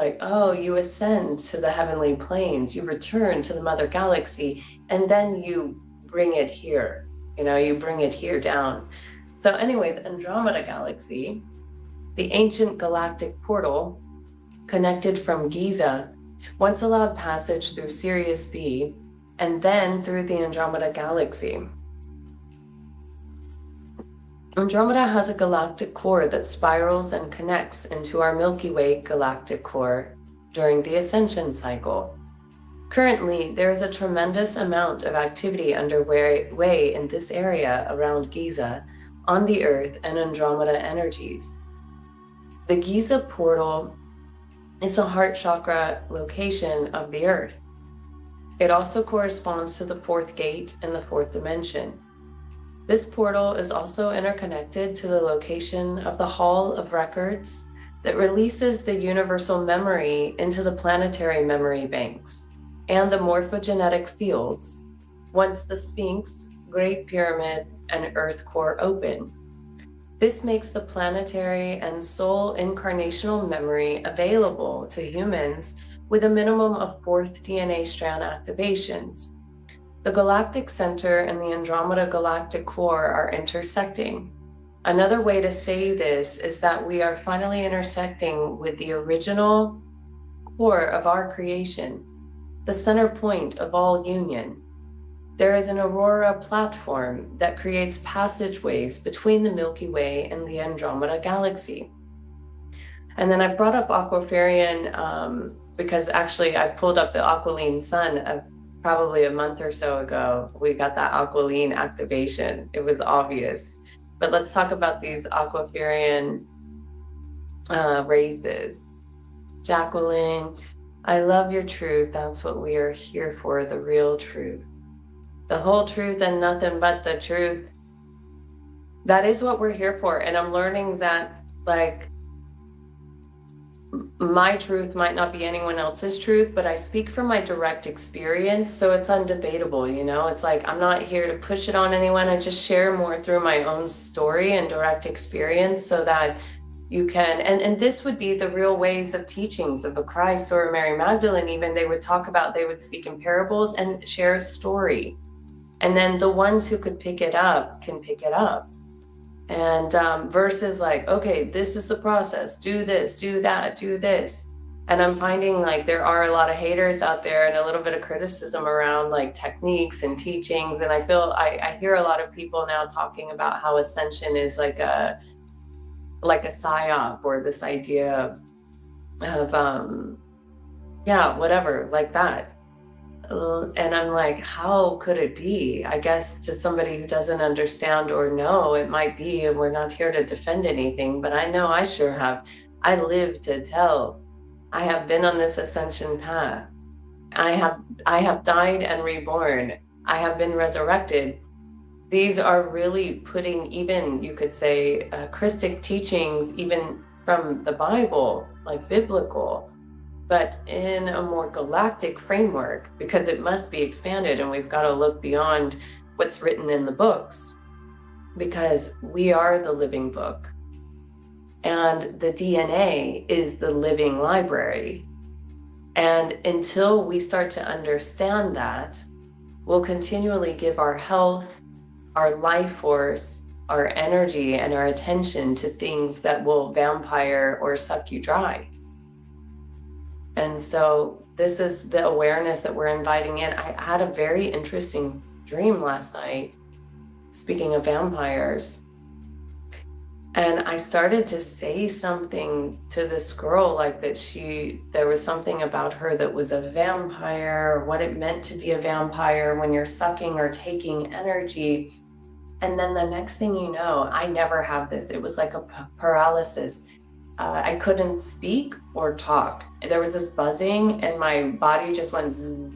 you ascend to the heavenly planes, you return to the mother galaxy, and then you bring it here, you bring it here down. So anyways, Andromeda galaxy, the ancient galactic portal connected from Giza, once allowed passage through Sirius B, and then through the Andromeda galaxy. Andromeda has a galactic core that spirals and connects into our Milky Way galactic core during the ascension cycle. Currently, there is a tremendous amount of activity underway in this area around Giza, on the Earth and Andromeda energies. The Giza portal is the heart chakra location of the Earth. It also corresponds to the fourth gate in the fourth dimension. This portal is also interconnected to the location of the Hall of Records that releases the universal memory into the planetary memory banks and the morphogenetic fields once the Sphinx, Great Pyramid, and Earth core open. This makes the planetary and soul incarnational memory available to humans with a minimum of fourth DNA strand activations. The galactic center and the Andromeda galactic core are intersecting. Another way to say this is that we are finally intersecting with the original core of our creation, the center point of all union. There is an aurora platform that creates passageways between the Milky Way and the Andromeda galaxy. And then I brought up Aquafarian because actually I pulled up the Aquiline sun of probably a month or so ago, we got that aqualine activation. It was obvious. But let's talk about these aquaferian raises. Jacqueline, I love your truth. That's what we are here for, the real truth. The whole truth and nothing but the truth. That is what we're here for. And I'm learning that, like, my truth might not be anyone else's truth, but I speak from my direct experience. So it's undebatable, you know? It's like, I'm not here to push it on anyone. I just share more through my own story and direct experience so that you can, and this would be the real ways of teachings of a Christ or a Mary Magdalene. Even they would talk about, they would speak in parables and share a story. And then the ones who could pick it up can pick it up. And versus like, okay, this is the process, do this, do that, do this. And I'm finding like there are a lot of haters out there and a little bit of criticism around like techniques and teachings. And I feel, I hear a lot of people now talking about how ascension is like a psyop, or this idea of yeah, whatever, like that. And I'm like, how could it be? I guess to somebody who doesn't understand or know, it might be, and we're not here to defend anything, but I know I sure have. I live to tell. I have been on this ascension path. I have died and reborn. I have been resurrected. These are really putting, even you could say, Christic teachings, even from the Bible, like biblical, but in a more galactic framework, because it must be expanded and we've got to look beyond what's written in the books, because we are the living book and the DNA is the living library. And until we start to understand that, we'll continually give our health, our life force, our energy, and our attention to things that will vampire or suck you dry. And so this is the awareness that we're inviting in. I had a very interesting dream last night, speaking of vampires. And I started to say something to this girl, like that there was something about her that was a vampire, or what it meant to be a vampire when you're sucking or taking energy. And then the next thing you know, I never have this. It was like a paralysis. I couldn't speak or talk. There was this buzzing and my body just went zzz,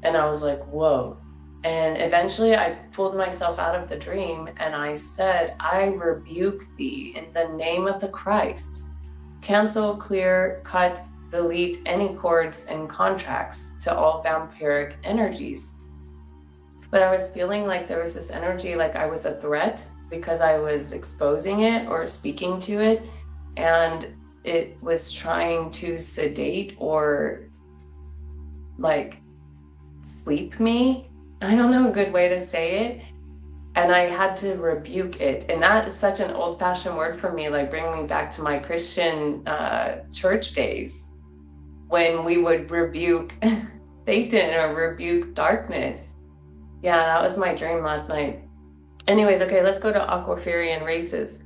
and I was like, whoa. And eventually I pulled myself out of the dream and I said, I rebuke thee in the name of the Christ. Cancel, clear, cut, delete any cords and contracts to all vampiric energies. But I was feeling like there was this energy, like I was a threat because I was exposing it or speaking to it. And it was trying to sedate or like sleep me. I don't know a good way to say it. And I had to rebuke it. And that is such an old-fashioned word for me, like bringing me back to my Christian church days when we would rebuke Satan or rebuke darkness. Yeah, that was my dream last night. Anyways, okay, let's go to Aquaferian races.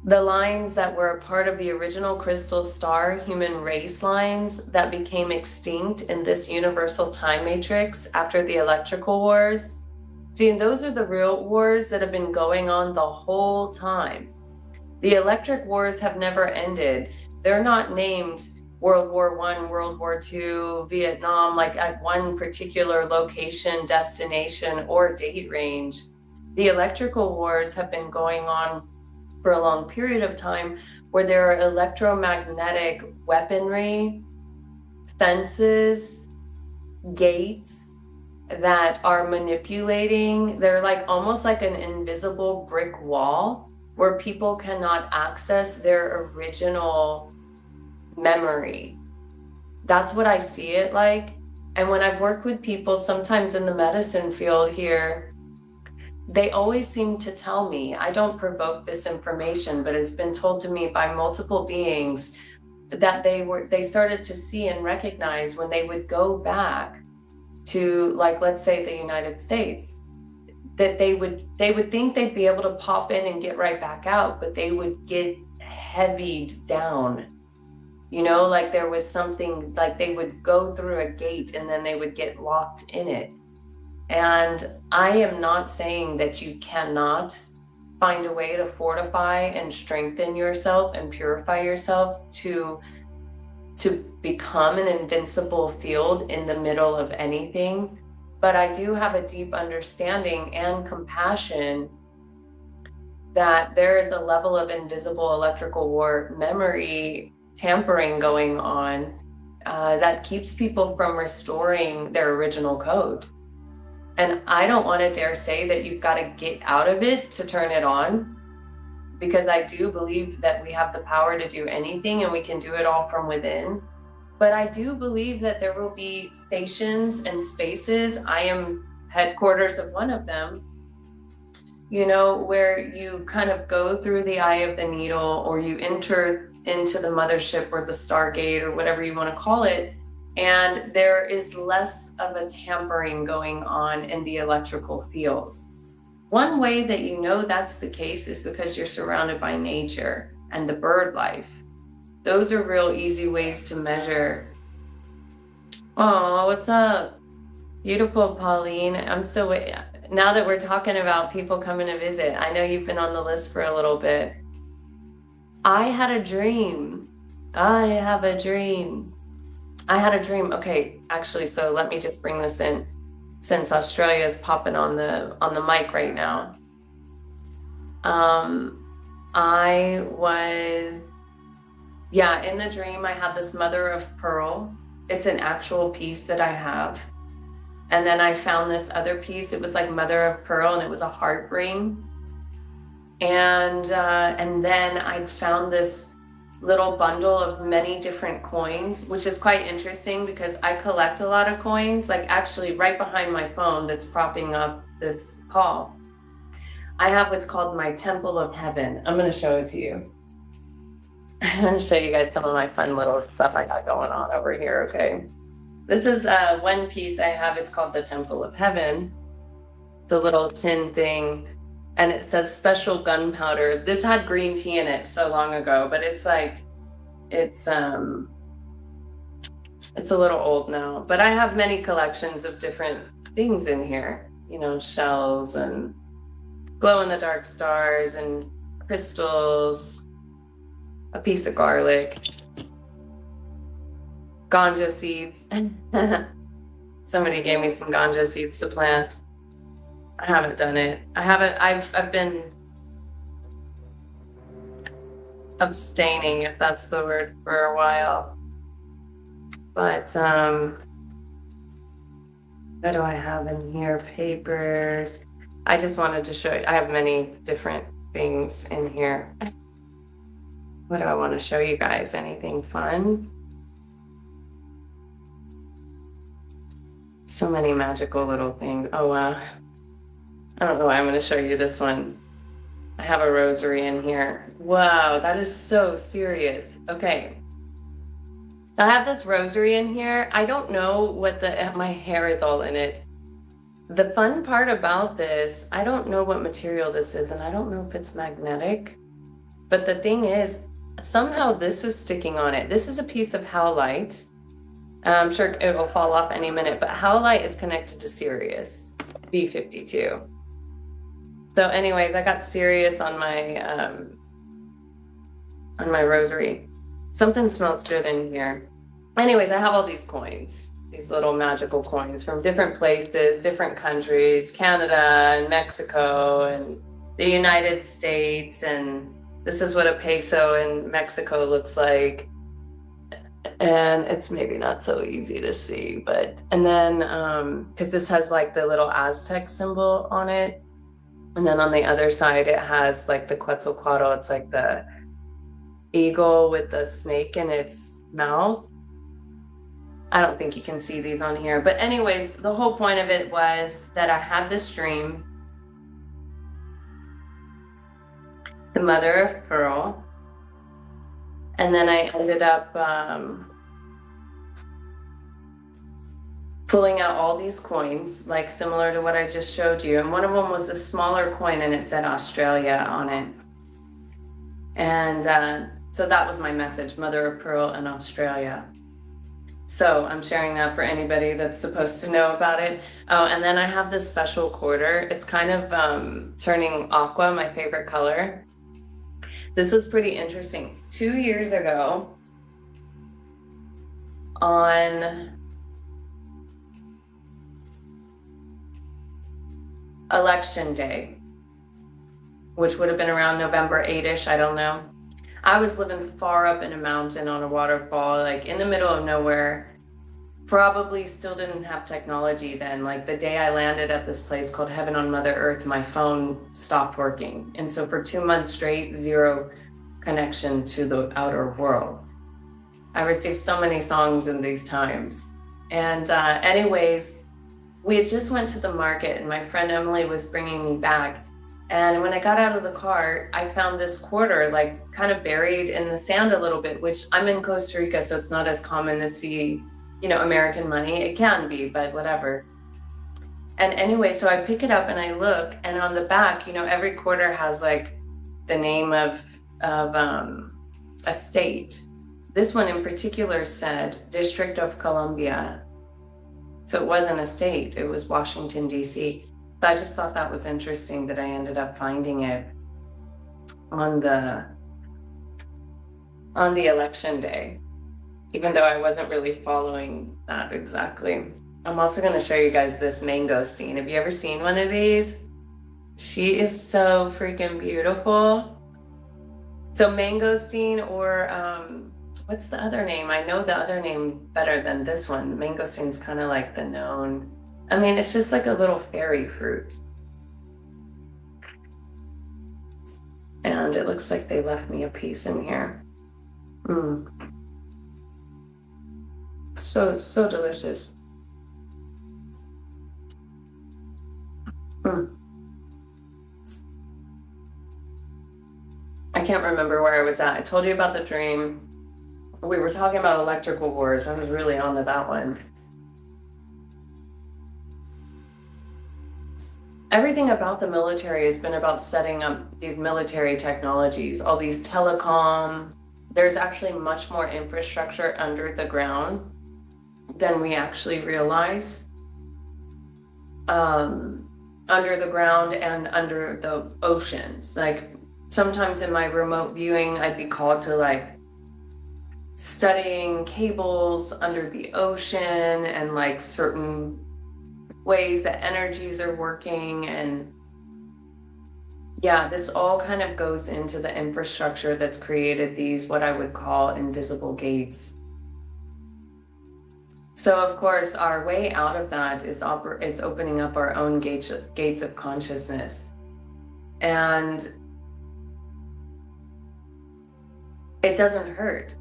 The lines that were a part of the original crystal star human race lines that became extinct in this universal time matrix after the electrical wars. See, and those are the real wars that have been going on the whole time. The electric wars have never ended. They're not named World War I, World War II, Vietnam, like at one particular location, destination, or date range. The electrical wars have been going on for a long period of time, where there are electromagnetic weaponry, fences, gates that are manipulating. They're like almost like an invisible brick wall where people cannot access their original memory. That's what I see it like. And when I've worked with people, sometimes in the medicine field here, they always seem to tell me, I don't provoke this information, but it's been told to me by multiple beings that they started to see and recognize when they would go back to, like, let's say the United States, that they would think they'd be able to pop in and get right back out, but they would get heavied down. You know, like there was something, like they would go through a gate and then they would get locked in it. And I am not saying that you cannot find a way to fortify and strengthen yourself and purify yourself to become an invincible field in the middle of anything. But I do have a deep understanding and compassion that there is a level of invisible electrical war memory tampering going on that keeps people from restoring their original code. And I don't want to dare say that you've got to get out of it to turn it on, because I do believe that we have the power to do anything and we can do it all from within. But I do believe that there will be stations and spaces, I am headquarters of one of them, you know, where you kind of go through the eye of the needle, or you enter into the mothership or the Stargate or whatever you want to call it, and there is less of a tampering going on in the electrical field. One way that you know that's the case is because you're surrounded by nature and the bird life. Those are real easy ways to measure. Oh, what's up? Beautiful, Pauline. I'm still waiting. Now that we're talking about people coming to visit, I know you've been on the list for a little bit. I had a dream. I have a dream. I had a dream. Okay, actually, so let me just bring this in, since Australia is popping on the mic right now. I was, yeah, in the dream, I had this mother of pearl. It's an actual piece that I have. And then I found this other piece. It was like mother of pearl, and it was a heart ring. And then I found this little bundle of many different coins, which is quite interesting because I collect a lot of coins, like actually right behind my phone that's propping up this call. I have what's called my Temple of Heaven. I'm going to show it to you. I'm going to show you guys some of my fun little stuff I got going on over here, okay? This is one piece I have. It's called the Temple of Heaven. It's a little tin thing, and it says special gunpowder. This had green tea in it so long ago, but it's like, it's a little old now. But I have many collections of different things in here, you know, shells and glow-in-the-dark stars and crystals, a piece of garlic, ganja seeds. Somebody gave me some ganja seeds to plant. I haven't done it. I've been abstaining, if that's the word, for a while. But what do I have in here? Papers. I just wanted to show you. I have many different things in here. What do I want to show you guys? Anything fun? So many magical little things. Oh, wow. I don't know why I'm going to show you this one. I have a rosary in here. Wow, that is so serious. Okay. I have this rosary in here. I don't know what my hair is all in it. The fun part about this, I don't know what material this is, and I don't know if it's magnetic. But the thing is, somehow this is sticking on it. This is a piece of howlite. I'm sure it will fall off any minute, but howlite is connected to Sirius, B52. So anyways, I got Sirius on my rosary. Something smells good in here. Anyways, I have all these coins, these little magical coins from different places, different countries, Canada and Mexico and the United States. And this is what a peso in Mexico looks like. And it's maybe not so easy to see, but, and then, because this has like the little Aztec symbol on it. And then on the other side, it has like the Quetzalcoatl. It's like the eagle with the snake in its mouth. I don't think you can see these on here. But anyways, the whole point of it was that I had this dream. The mother of pearl. And then I ended up pulling out all these coins, like similar to what I just showed you. And one of them was a smaller coin and it said Australia on it. And So that was my message, mother of pearl in Australia. So I'm sharing that for anybody that's supposed to know about it. Oh, and then I have this special quarter. It's kind of turning aqua, my favorite color. This was pretty interesting. 2 years ago, on election day, which would have been around November 8-ish, I don't know. I was living far up in a mountain on a waterfall, like in the middle of nowhere. Probably still didn't have technology then. Like the day I landed at this place called Heaven on Mother Earth, my phone stopped working. And so for 2 months straight, zero connection to the outer world. I received so many songs in these times. And anyways, we had just went to the market and my friend Emily was bringing me back. And when I got out of the car, I found this quarter like kind of buried in the sand a little bit, which I'm in Costa Rica, so it's not as common to see, you know, American money. It can be, but whatever. And anyway, so I pick it up and I look, and on the back, you know, every quarter has like the name of a state. This one in particular said District of Columbia. So it wasn't a state, it was Washington, D.C. So I just thought that was interesting that I ended up finding it on the election day, even though I wasn't really following that exactly. I'm also going to show you guys this mangosteen. Have you ever seen one of these? She is so freaking beautiful. So mangosteen, or what's the other name? I know the other name better than this one. Mangosteen's kind of like the known. I mean, it's just like a little fairy fruit. And it looks like they left me a piece in here. So delicious. I can't remember where I was at. I told you about the dream. We were talking about electrical wars. I was really onto that one. Everything about the military has been about setting up these military technologies, all these telecom. There's actually much more infrastructure under the ground than we actually realize. Under the ground and under the oceans. Like sometimes in my remote viewing, I'd be called to like studying cables under the ocean and like certain ways that energies are working. And yeah, this all kind of goes into the infrastructure that's created these, what I would call invisible gates. So of course, our way out of that is opening up our own gates of consciousness. And it doesn't hurt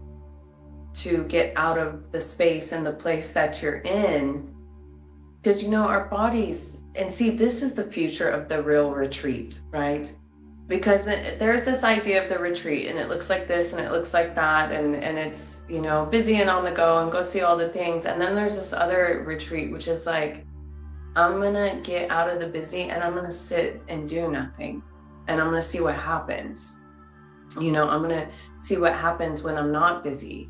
to get out of the space and the place that you're in, because, you know, our bodies, and see, this is the future of the real retreat, right? Because there's this idea of the retreat, and it looks like this and it looks like that, and it's, you know, busy and on the go and go see all the things. And then there's this other retreat, which is like, I'm gonna get out of the busy and I'm gonna sit and do nothing, and I'm gonna see what happens. You know, I'm gonna see what happens when I'm not busy.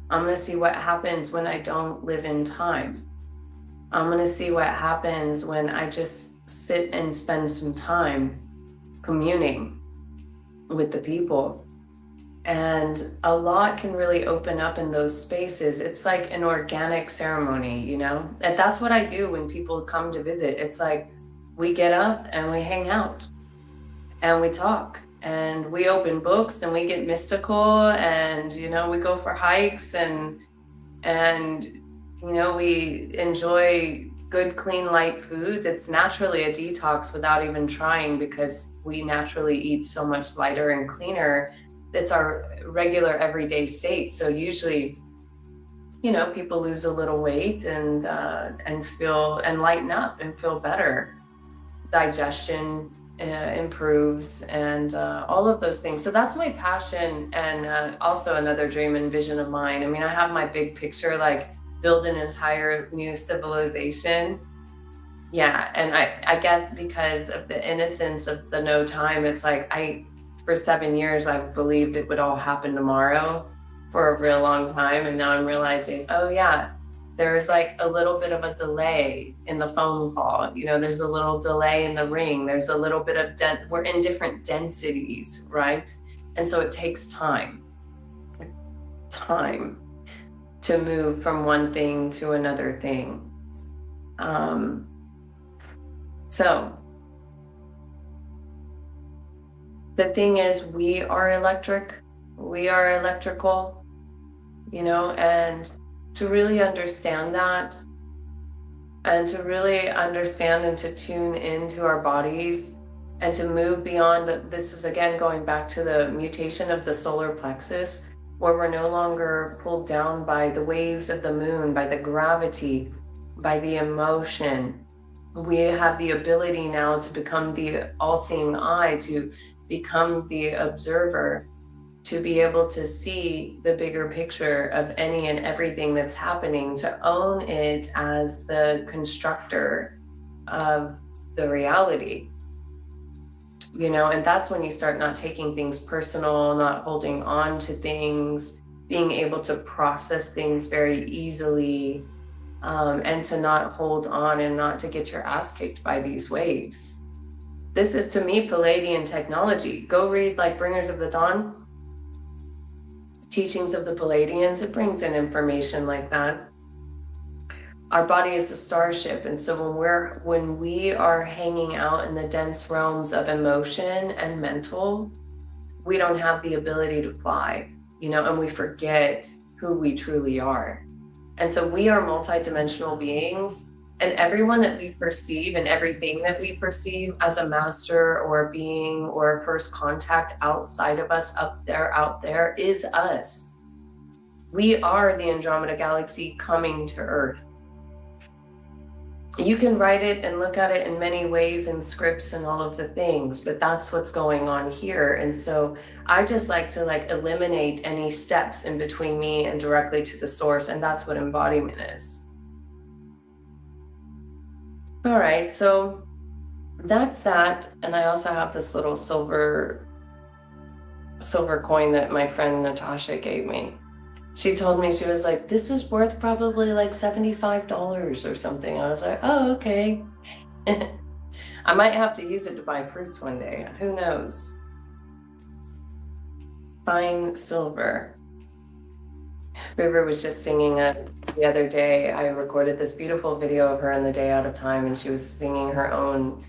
I'm gonna see what happens when I don't live in time. I'm gonna see what happens when I just sit and spend some time communing with the people. And a lot can really open up in those spaces. It's like an organic ceremony, you know? And that's what I do when people come to visit. It's like we get up and we hang out and we talk and we open books and we get mystical, and, you know, we go for hikes and you know, we enjoy good, clean, light foods. It's naturally a detox without even trying, because we naturally eat so much lighter and cleaner. It's our regular everyday state. So usually, you know, people lose a little weight and feel and lighten up and feel better. Digestion improves, and all of those things. So that's my passion, and also another dream and vision of mine. I mean, I have my big picture, like build an entire new civilization. Yeah, and I guess because of the innocence of the no time, it's like I for 7 years, I've believed it would all happen tomorrow for a real long time. And now I'm realizing, oh yeah, there's like a little bit of a delay in the phone call. You know, there's a little delay in the ring. There's a little bit of, we're in different densities, right? And so it takes time to move from one thing to another thing. So the thing is, we are electrical, you know, and to really understand that, and to really understand and to tune into our bodies and to move beyond this is again going back to the mutation of the solar plexus, where we're no longer pulled down by the waves of the moon, by the gravity, by the emotion. We have the ability now to become the all-seeing eye, to become the observer, to be able to see the bigger picture of any and everything that's happening, to own it as the constructor of the reality. You know, and that's when you start not taking things personal, not holding on to things, being able to process things very easily, and to not hold on and not to get your ass kicked by these waves. This is, to me, Palladian technology. Go read like Bringers of the Dawn, Teachings of the Palladians. It brings in information like that. Our body is a starship, and so when we are hanging out in the dense realms of emotion and mental, we don't have the ability to fly, you know, and we forget who we truly are. And so we are multidimensional beings, and everyone that we perceive and everything that we perceive as a master or a being or a first contact outside of us, up there, out there, is us. We are the Andromeda Galaxy coming to Earth. You can write it and look at it in many ways in scripts and all of the things, but that's what's going on here. And so I just like to eliminate any steps in between me and directly to the source. And that's what embodiment is. All right, so that's that. And I also have this little silver coin that my friend Natasha gave me. She told me, she was like, this is worth probably like $75 or something. I was like, oh, okay. I might have to use it to buy fruits one day. Who knows? Fine silver. River was just singing it the other day. I recorded this beautiful video of her in the Day Out of Time, and she was singing her own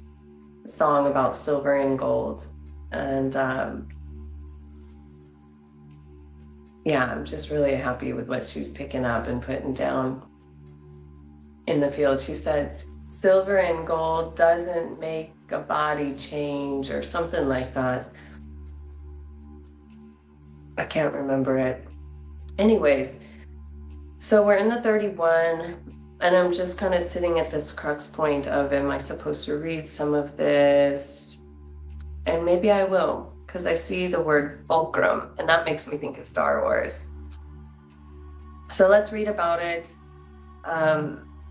song about silver and gold. And yeah, I'm just really happy with what she's picking up and putting down in the field. She said, silver and gold doesn't make a body change or something like that. I can't remember it. Anyways, so we're in the 31, and I'm just kind of sitting at this crux point of, am I supposed to read some of this? And maybe I will, because I see the word fulcrum, and that makes me think of Star Wars. So let's read about it.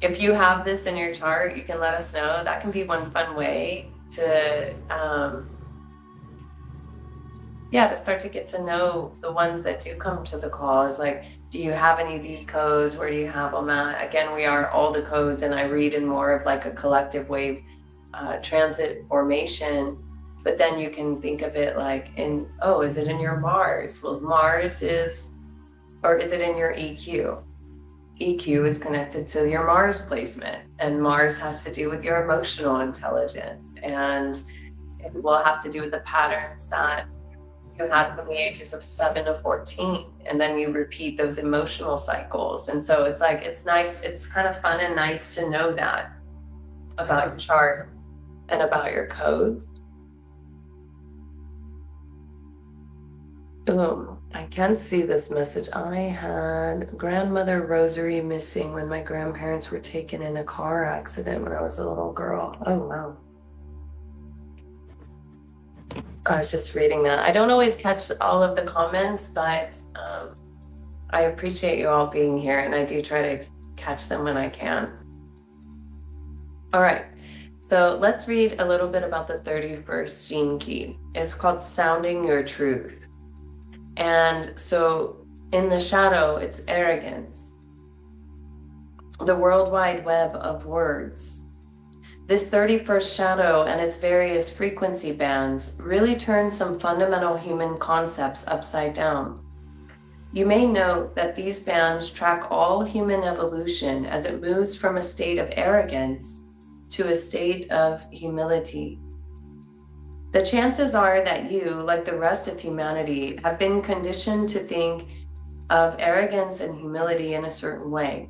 If you have this in your chart, you can let us know. That can be one fun way to, to start to get to know the ones that do come to the cause. Like, do you have any of these codes? Where do you have them at? Again, we are all the codes, and I read in more of like a collective wave transit formation. But then you can think of it like is it in your Mars? Well, Mars is, or is it in your EQ? EQ is connected to your Mars placement, and Mars has to do with your emotional intelligence, and it will have to do with the patterns that you had from the ages of 7 to 14, and then you repeat those emotional cycles. And so it's like, it's nice, it's kind of fun and nice to know that about your chart and about your codes. I can see this message. I had grandmother rosary missing when my grandparents were taken in a car accident when I was a little girl. Oh, wow. I was just reading that. I don't always catch all of the comments, but I appreciate you all being here, and I do try to catch them when I can. All right. So let's read a little bit about the 31st gene key. It's called Sounding Your Truth. And so in the shadow, it's arrogance, the World Wide Web of words. This 31st shadow and its various frequency bands really turn some fundamental human concepts upside down. You may note that these bands track all human evolution as it moves from a state of arrogance to a state of humility. The chances are that you, like the rest of humanity, have been conditioned to think of arrogance and humility in a certain way.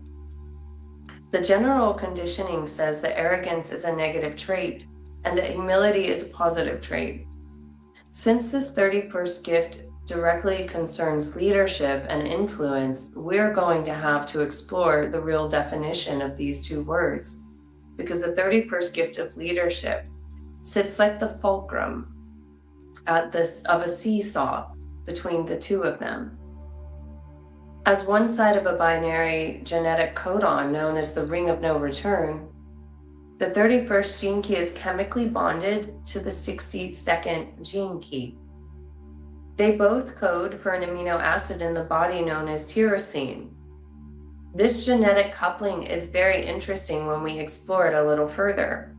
The general conditioning says that arrogance is a negative trait and that humility is a positive trait. Since this 31st gift directly concerns leadership and influence, we're going to have to explore the real definition of these two words, because the 31st gift of leadership sits like the fulcrum of a seesaw between the two of them. As one side of a binary genetic codon known as the ring of no return, the 31st gene key is chemically bonded to the 62nd gene key. They both code for an amino acid in the body known as tyrosine. This genetic coupling is very interesting when we explore it a little further.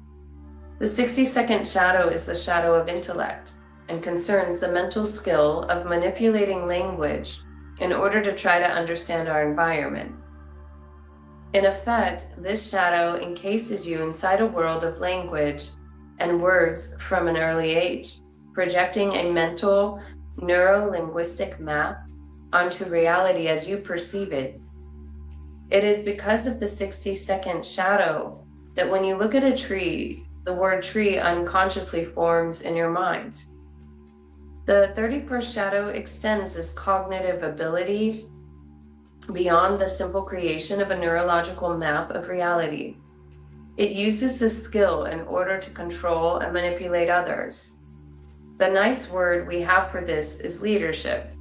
The 62nd shadow is the shadow of intellect and concerns the mental skill of manipulating language in order to try to understand our environment. In effect, this shadow encases you inside a world of language and words from an early age, projecting a mental, neuro-linguistic map onto reality as you perceive it. It is because of the 62nd shadow that when you look at a tree, the word tree unconsciously forms in your mind. The 31st shadow extends this cognitive ability beyond the simple creation of a neurological map of reality. It uses this skill in order to control and manipulate others. The nice word we have for this is leadership.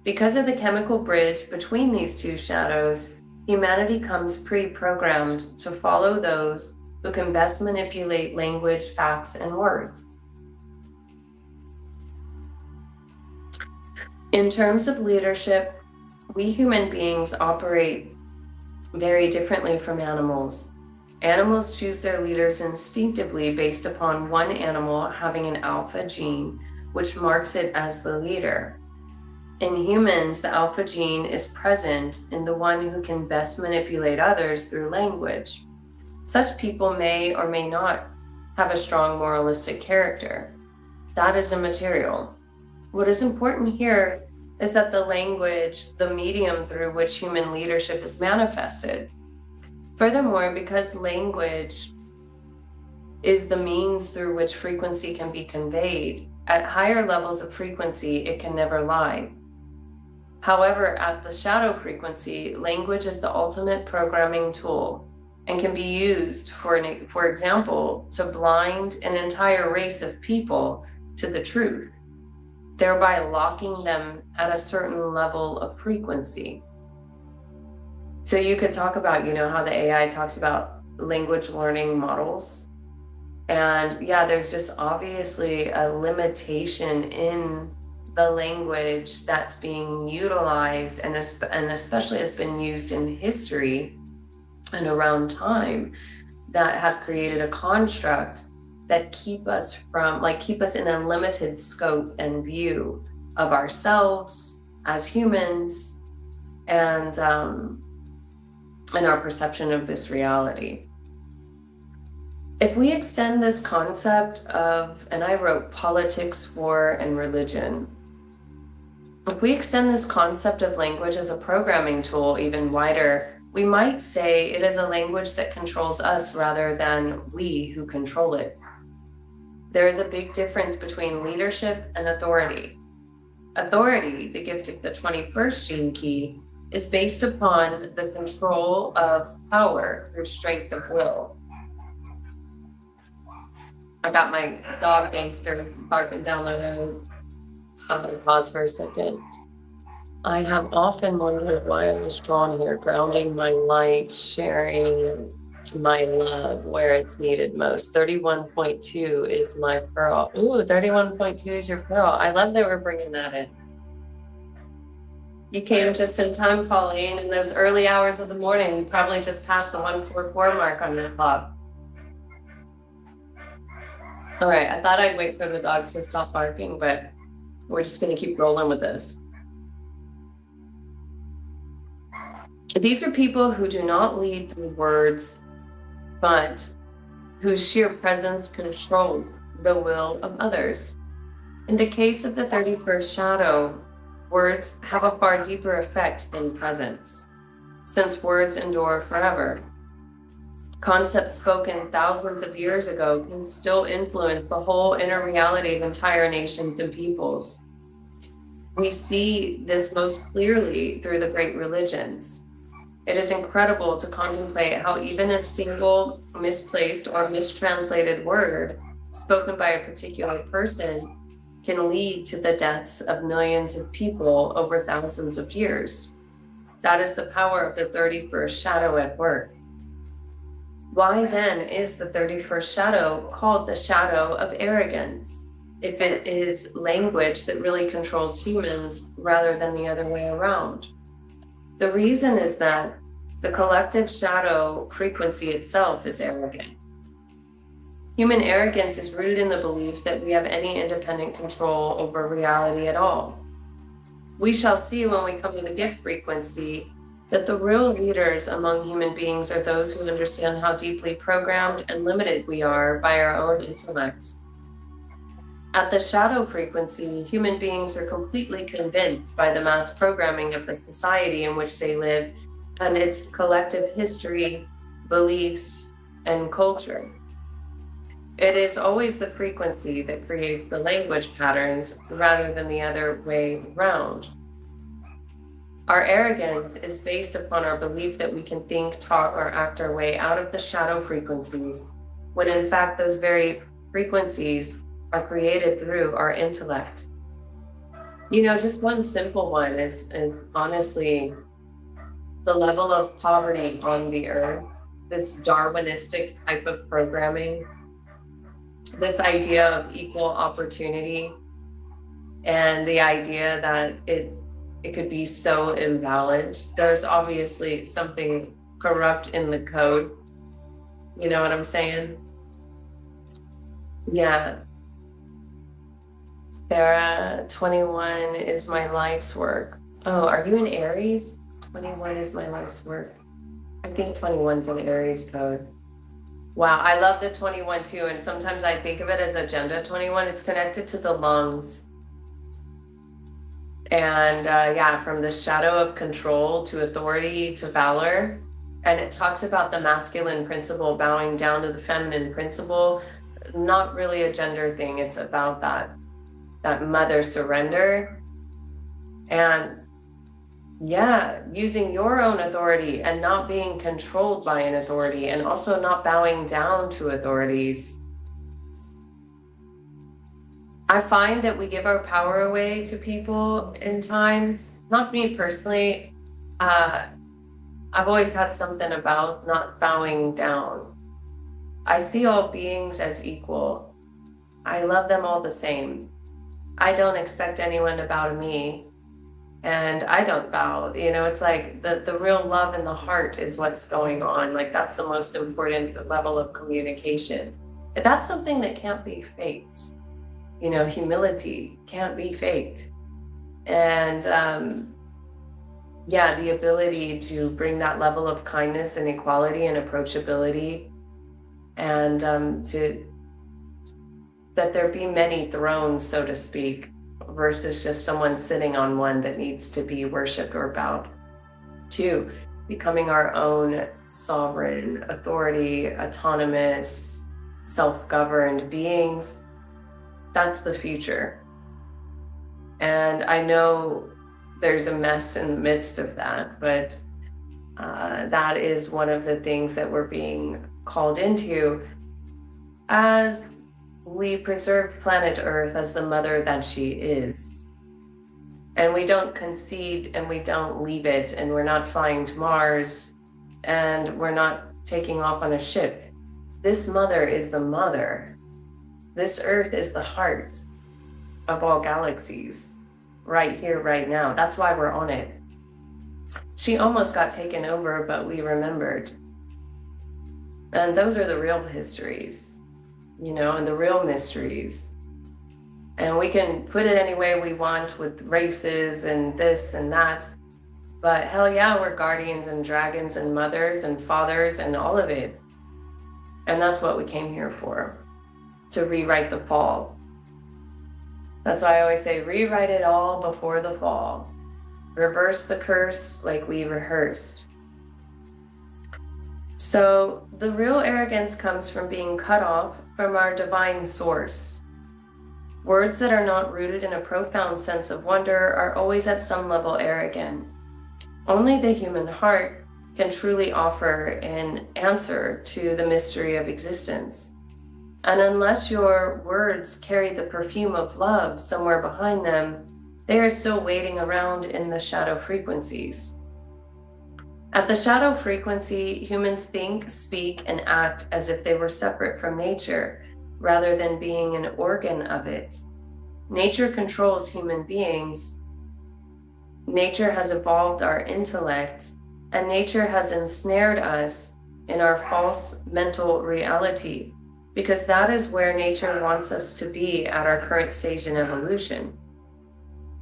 Because of the chemical bridge between these two shadows, humanity comes pre-programmed to follow those who can best manipulate language, facts, and words. In terms of leadership, we human beings operate very differently from animals. Animals choose their leaders instinctively based upon one animal having an alpha gene, which marks it as the leader. In humans, the alpha gene is present in the one who can best manipulate others through language. Such people may or may not have a strong moralistic character. That is immaterial. What is important here is that the language, the medium through which human leadership is manifested. Furthermore, because language is the means through which frequency can be conveyed, at higher levels of frequency, it can never lie. However, at the shadow frequency, language is the ultimate programming tool and can be used, for example, to blind an entire race of people to the truth, thereby locking them at a certain level of frequency. So you could talk about, how the AI talks about language learning models. And yeah, there's just obviously a limitation in the language that's being utilized and especially has been used in history and around time that have created a construct that keep us in a limited scope and view of ourselves as humans and our perception of this reality. If we extend this concept of, and I wrote politics, war, and religion, if we extend this concept of language as a programming tool even wider, we might say it is a language that controls us rather than we who control it. There is a big difference between leadership and authority. Authority, the gift of the 21st gene key, is based upon the control of power through strength of will. I got my dog gangster barking down the road. I'm going to pause for a second. I have often wondered why I was drawn here, grounding my light, sharing, my love where it's needed most. 31.2 is my pearl. Ooh, 31.2 is your pearl. I love that we're bringing that in. You came just in time, Pauline, in those early hours of the morning. You probably just passed the 144 mark on your clock. All right, I thought I'd wait for the dogs to stop barking, but we're just going to keep rolling with this. These are people who do not lead through words, but whose sheer presence controls the will of others. In the case of the 31st shadow, words have a far deeper effect than presence, since words endure forever. Concepts spoken thousands of years ago can still influence the whole inner reality of entire nations and peoples. We see this most clearly through the great religions. It is incredible to contemplate how even a single misplaced or mistranslated word spoken by a particular person can lead to the deaths of millions of people over thousands of years. That is the power of the 31st shadow at work. Why then is the 31st shadow called the shadow of arrogance, if it is language that really controls humans rather than the other way around? The reason is that the collective shadow frequency itself is arrogant. Human arrogance is rooted in the belief that we have any independent control over reality at all. We shall see when we come to the gift frequency that the real leaders among human beings are those who understand how deeply programmed and limited we are by our own intellect. At the shadow frequency, human beings are completely convinced by the mass programming of the society in which they live and its collective history, beliefs, and culture. It is always the frequency that creates the language patterns rather than the other way around. Our arrogance is based upon our belief that we can think, talk, or act our way out of the shadow frequencies, when in fact those very frequencies are created through our intellect. You know, just one simple one is honestly the level of poverty on the earth, this Darwinistic type of programming, this idea of equal opportunity, and the idea that it could be so imbalanced. There's obviously something corrupt in the code. You know what I'm saying? Yeah. Sarah, 21 is my life's work. Oh, are you in Aries? 21 is my life's work. I think 21's an Aries code. Wow, I love the 21 too, and sometimes I think of it as agenda 21. It's connected to the lungs. And yeah, from the shadow of control to authority to valor. And it talks about the masculine principle bowing down to the feminine principle. Not really a gender thing. It's about that mother surrender. And yeah, using your own authority and not being controlled by an authority, and also not bowing down to authorities. I find that we give our power away to people in times. Not me personally. I've always had something about not bowing down. I see all beings as equal. I love them all the same. I don't expect anyone to bow to me, and I don't bow. You know, it's like the real love in the heart is what's going on. Like, that's the most important level of communication. That's something that can't be faked. You know, humility can't be faked. And yeah, the ability to bring that level of kindness and equality and approachability, and that there be many thrones, so to speak, versus just someone sitting on one that needs to be worshipped or bowed to. Becoming our own sovereign, authority, autonomous, self-governed beings. That's the future. And I know there's a mess in the midst of that, but that is one of the things that we're being called into as we preserve planet Earth as the mother that she is. And we don't concede, and we don't leave it, and we're not flying to Mars, and we're not taking off on a ship. This mother is the mother. This earth is the heart of all galaxies, right here, right now. That's why we're on it. She almost got taken over, but we remembered. And those are the real histories, and the real mysteries. And we can put it any way we want with races and this and that. But hell yeah, we're guardians and dragons and mothers and fathers and all of it. And that's what we came here for, to rewrite the fall. That's why I always say, rewrite it all before the fall. Reverse the curse like we rehearsed. So the real arrogance comes from being cut off from our divine source. Words that are not rooted in a profound sense of wonder are always at some level arrogant. Only the human heart can truly offer an answer to the mystery of existence. And unless your words carry the perfume of love somewhere behind them, they are still waiting around in the shadow frequencies. At the shadow frequency, humans think, speak, and act as if they were separate from nature, rather than being an organ of it. Nature controls human beings. Nature has evolved our intellect, and nature has ensnared us in our false mental reality, because that is where nature wants us to be at our current stage in evolution.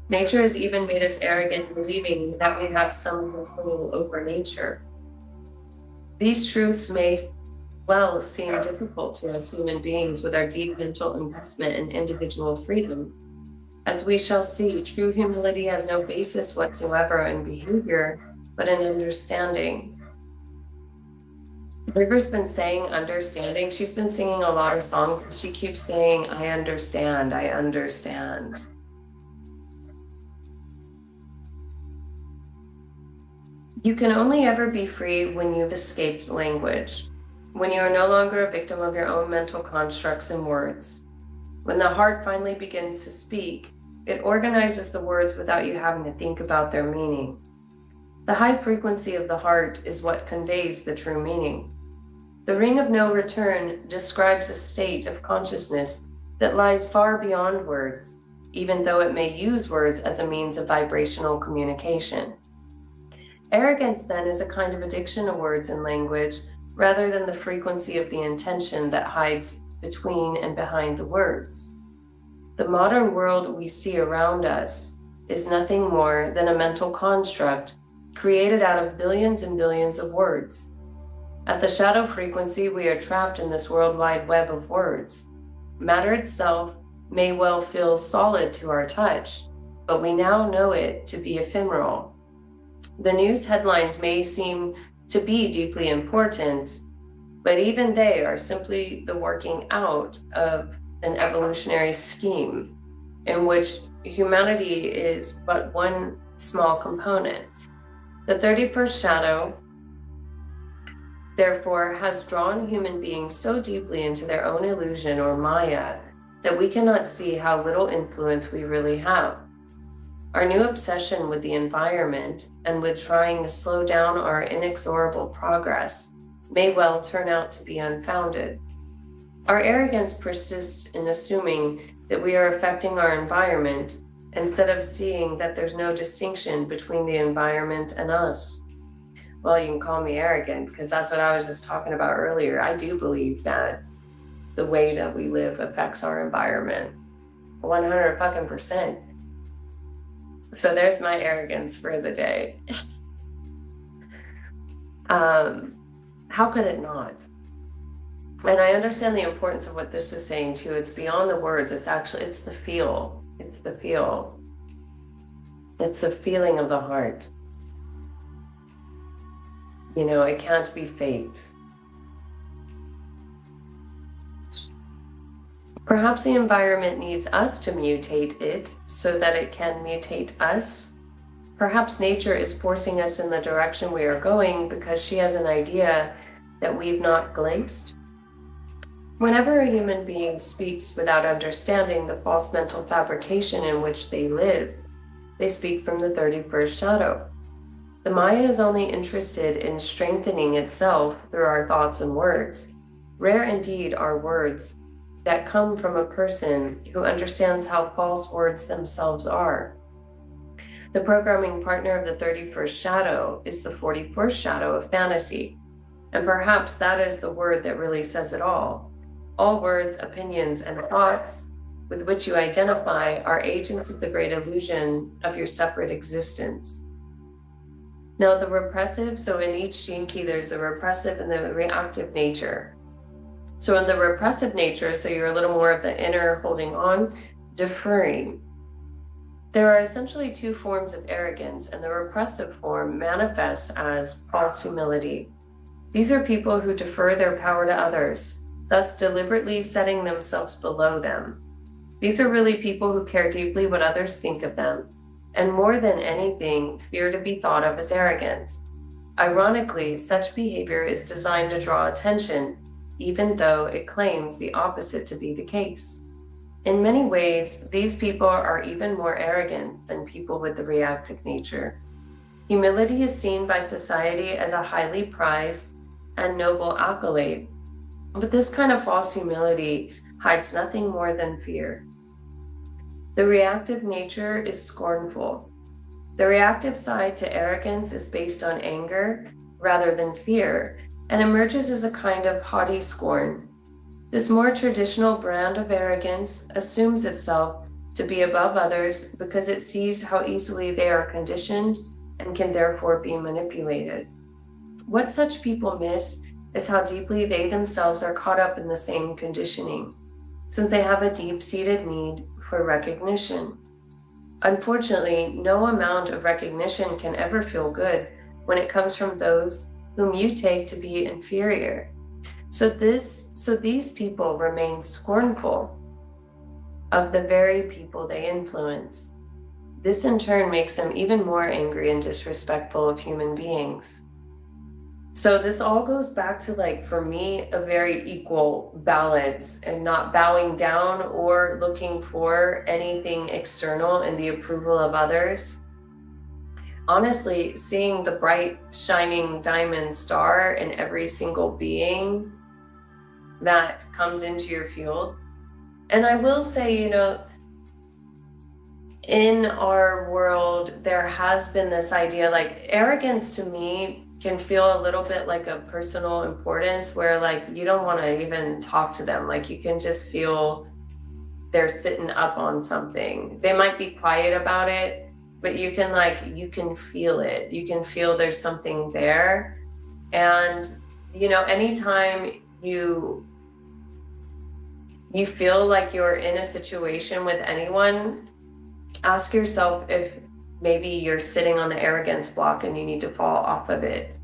Nature has even made us arrogant, believing that we have some control over nature. These truths may well seem difficult to us human beings with our deep mental investment in individual freedom. As we shall see, true humility has no basis whatsoever in behavior, but in understanding. River's been saying understanding. She's been singing a lot of songs, and she keeps saying, I understand, I understand. You can only ever be free when you've escaped language, when you are no longer a victim of your own mental constructs and words. When the heart finally begins to speak, it organizes the words without you having to think about their meaning. The high frequency of the heart is what conveys the true meaning. The ring of no return describes a state of consciousness that lies far beyond words, even though it may use words as a means of vibrational communication. Arrogance, then, is a kind of addiction to words and language, rather than the frequency of the intention that hides between and behind the words. The modern world we see around us is nothing more than a mental construct created out of billions and billions of words. At the shadow frequency, we are trapped in this worldwide web of words. Matter itself may well feel solid to our touch, but we now know it to be ephemeral. The news headlines may seem to be deeply important, but even they are simply the working out of an evolutionary scheme in which humanity is but one small component. The 31st shadow, therefore, has drawn human beings so deeply into their own illusion or Maya that we cannot see how little influence we really have. Our new obsession with the environment and with trying to slow down our inexorable progress may well turn out to be unfounded. Our arrogance persists in assuming that we are affecting our environment instead of seeing that there's no distinction between the environment and us. Well, you can call me arrogant because that's what I was just talking about earlier. I do believe that the way that we live affects our environment 100%. So there's my arrogance for the day. How could it not? And I understand the importance of what this is saying too. It's beyond the words. It's the feel. It's the feel. It's the feeling of the heart. It can't be faked. Perhaps the environment needs us to mutate it so that it can mutate us. Perhaps nature is forcing us in the direction we are going because she has an idea that we've not glimpsed. Whenever a human being speaks without understanding the false mental fabrication in which they live, they speak from the 31st shadow. The Maya is only interested in strengthening itself through our thoughts and words. Rare indeed are words that come from a person who understands how false words themselves are. The programming partner of the 31st shadow is the 44th shadow of fantasy. And perhaps that is the word that really says it all. All words, opinions, and thoughts with which you identify are agents of the great illusion of your separate existence. Now, the repressive, so in each gene key, there's the repressive and the reactive nature. So in the repressive nature, so you're a little more of the inner holding on, deferring. There are essentially two forms of arrogance, and the repressive form manifests as false humility. These are people who defer their power to others, thus deliberately setting themselves below them. These are really people who care deeply what others think of them, and more than anything, fear to be thought of as arrogant. Ironically, such behavior is designed to draw attention, even though it claims the opposite to be the case. In many ways, these people are even more arrogant than people with the reactive nature. Humility is seen by society as a highly prized and noble accolade, but this kind of false humility hides nothing more than fear. The reactive nature is scornful. The reactive side to arrogance is based on anger rather than fear, and emerges as a kind of haughty scorn. This more traditional brand of arrogance assumes itself to be above others because it sees how easily they are conditioned and can therefore be manipulated. What such people miss is how deeply they themselves are caught up in the same conditioning, since they have a deep-seated need for recognition. Unfortunately, no amount of recognition can ever feel good when it comes from those whom you take to be inferior. So these people remain scornful of the very people they influence. This in turn makes them even more angry and disrespectful of human beings. So this all goes back to, like, for me, a very equal balance and not bowing down or looking for anything external in the approval of others. Honestly, seeing the bright, shining diamond star in every single being that comes into your field. And I will say, in our world, there has been this idea, like, arrogance to me can feel a little bit like a personal importance where, like, you don't want to even talk to them. Like, you can just feel they're sitting up on something. They might be quiet about it, but you can feel it. You can feel there's something there. And, anytime you feel like you're in a situation with anyone, ask yourself if maybe you're sitting on the arrogance block and you need to fall off of it.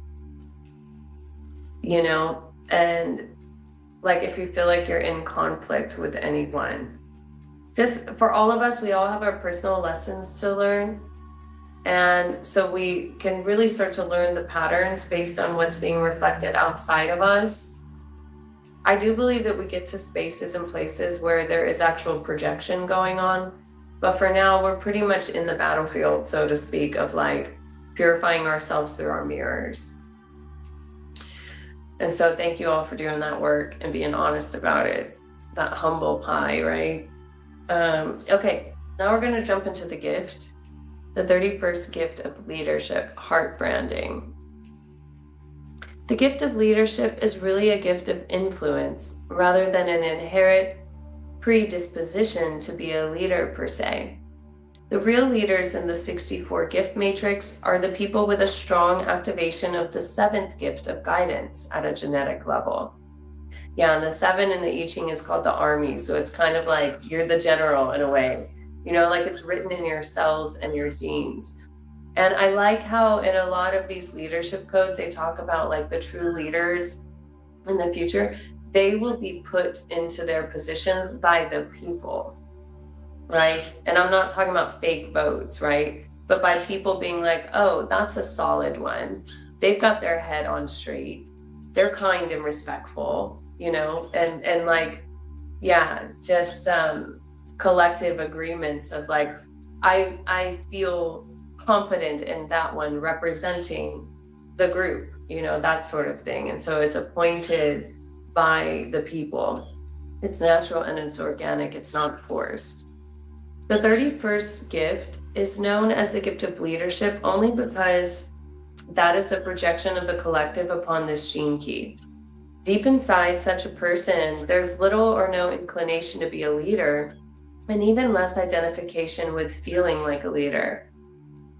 And like, if you feel like you're in conflict with anyone, just for all of us, we all have our personal lessons to learn. And so we can really start to learn the patterns based on what's being reflected outside of us. I do believe that we get to spaces and places where there is actual projection going on. But for now, we're pretty much in the battlefield, so to speak, of like purifying ourselves through our mirrors. And so thank you all for doing that work and being honest about it. That humble pie, right? Okay, now we're going to jump into the gift. The 31st gift of leadership, heart branding. The gift of leadership is really a gift of influence rather than an inherent predisposition to be a leader per se. The real leaders in the 64 gift matrix are the people with a strong activation of the 7th gift of guidance at a genetic level. Yeah, and the 7 in the I Ching is called the army. So it's kind of like you're the general in a way, like it's written in your cells and your genes. And I like how in a lot of these leadership codes, they talk about like the true leaders in the future. They will be put into their positions by the people, right? And I'm not talking about fake votes, right? But by people being like, oh, that's a solid one. They've got their head on straight. They're kind and respectful, and like, yeah, just collective agreements of like, I feel competent in that one, representing the group, that sort of thing. And so it's appointed by the people. It's natural and it's organic. It's not forced. The 31st gift is known as the gift of leadership only because that is the projection of the collective upon this gene key. Deep inside such a person, there's little or no inclination to be a leader, and even less identification with feeling like a leader.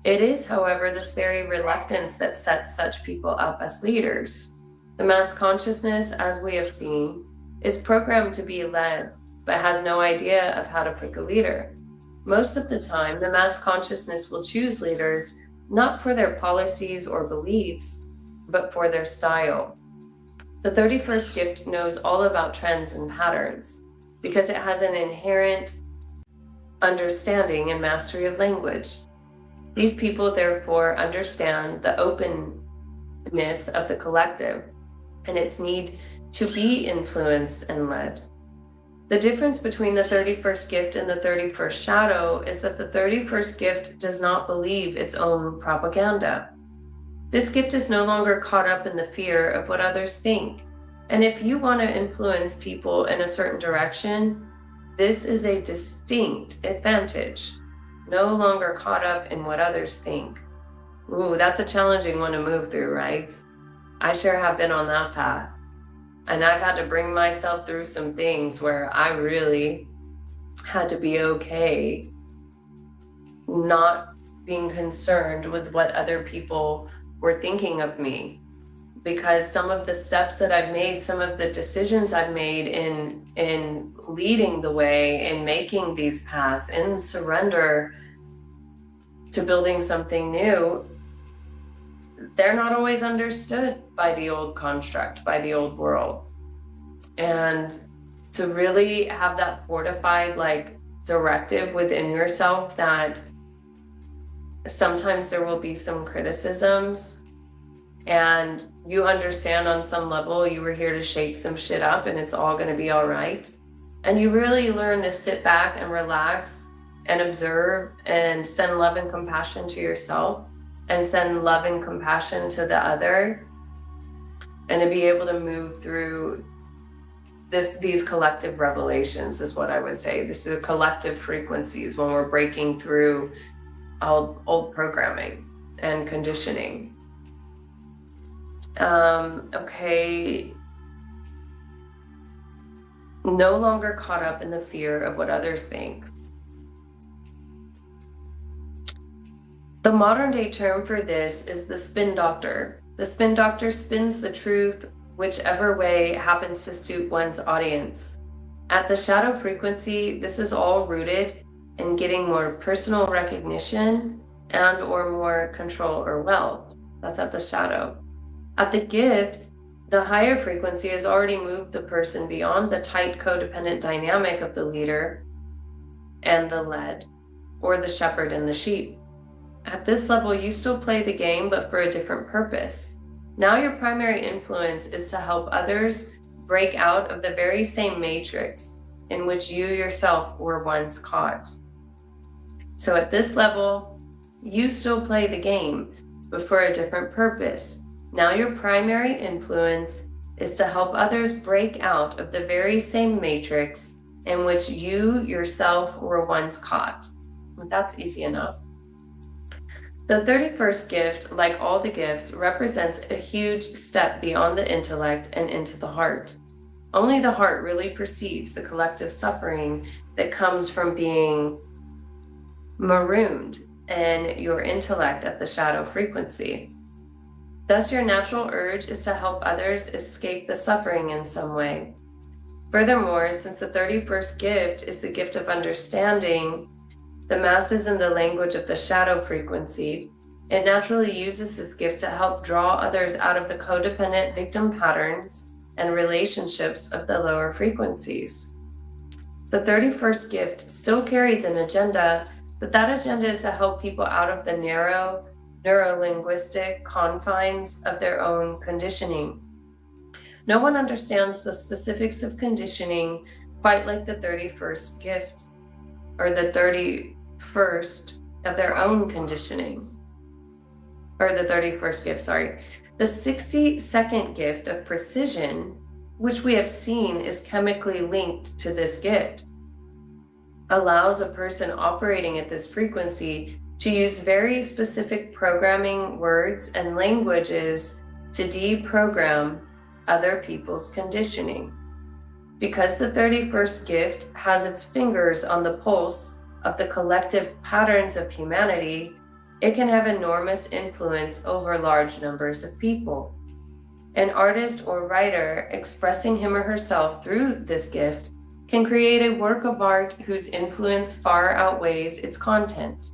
It is, however, this very reluctance that sets such people up as leaders. The mass consciousness, as we have seen, is programmed to be led, but has no idea of how to pick a leader. Most of the time, the mass consciousness will choose leaders not for their policies or beliefs, but for their style. The 31st gift knows all about trends and patterns because it has an inherent understanding and mastery of language. These people, therefore, understand the openness of the collective and its need to be influenced and led. The difference between the 31st gift and the 31st shadow is that the 31st gift does not believe its own propaganda. This gift is no longer caught up in the fear of what others think. And if you want to influence people in a certain direction, this is a distinct advantage. No longer caught up in what others think. Ooh, that's a challenging one to move through, right? I sure have been on that path. And I've had to bring myself through some things where I really had to be okay not being concerned with what other people were thinking of me. Because some of the steps that I've made, some of the decisions I've made in leading the way, in making these paths, in surrender to building something new, they're not always understood by the old construct, by the old world. And to really have that fortified directive within yourself that sometimes there will be some criticisms, and you understand on some level you were here to shake some shit up and it's all going to be all right. And you really learn to sit back and relax and observe and send love and compassion to yourself and send love and compassion to the other, and to be able to move through these collective revelations is what I would say. This is collective frequencies when we're breaking through old programming and conditioning. Okay. No longer caught up in the fear of what others think. The modern day term for this is the spin doctor. The spin doctor spins the truth whichever way happens to suit one's audience. At the shadow frequency, this is all rooted in getting more personal recognition and or more control or wealth. That's at the shadow. At the gift, the higher frequency has already moved the person beyond the tight codependent dynamic of the leader and the led, or the shepherd and the sheep. At this level, you still play the game, but for a different purpose. Now your primary influence is to help others break out of the very same matrix in which you yourself were once caught. So at this level, you still play the game, but for a different purpose. Now your primary influence is to help others break out of the very same matrix in which you yourself were once caught. That's easy enough. The 31st gift, like all the gifts, represents a huge step beyond the intellect and into the heart. Only the heart really perceives the collective suffering that comes from being marooned in your intellect at the shadow frequency. Thus, your natural urge is to help others escape the suffering in some way. Furthermore, since the 31st gift is the gift of understanding the masses in the language of the shadow frequency, it naturally uses this gift to help draw others out of the codependent victim patterns and relationships of the lower frequencies. The 31st gift still carries an agenda, but that agenda is to help people out of the narrow neuro-linguistic confines of their own conditioning. No one understands the specifics of conditioning quite like the 31st gift, or the 31st of their own conditioning. or the 31st gift, sorry. The 62nd gift of precision, which we have seen is chemically linked to this gift, allows a person operating at this frequency to use very specific programming words and languages to deprogram other people's conditioning. Because the 31st gift has its fingers on the pulse of the collective patterns of humanity, it can have enormous influence over large numbers of people. An artist or writer expressing him or herself through this gift can create a work of art whose influence far outweighs its content.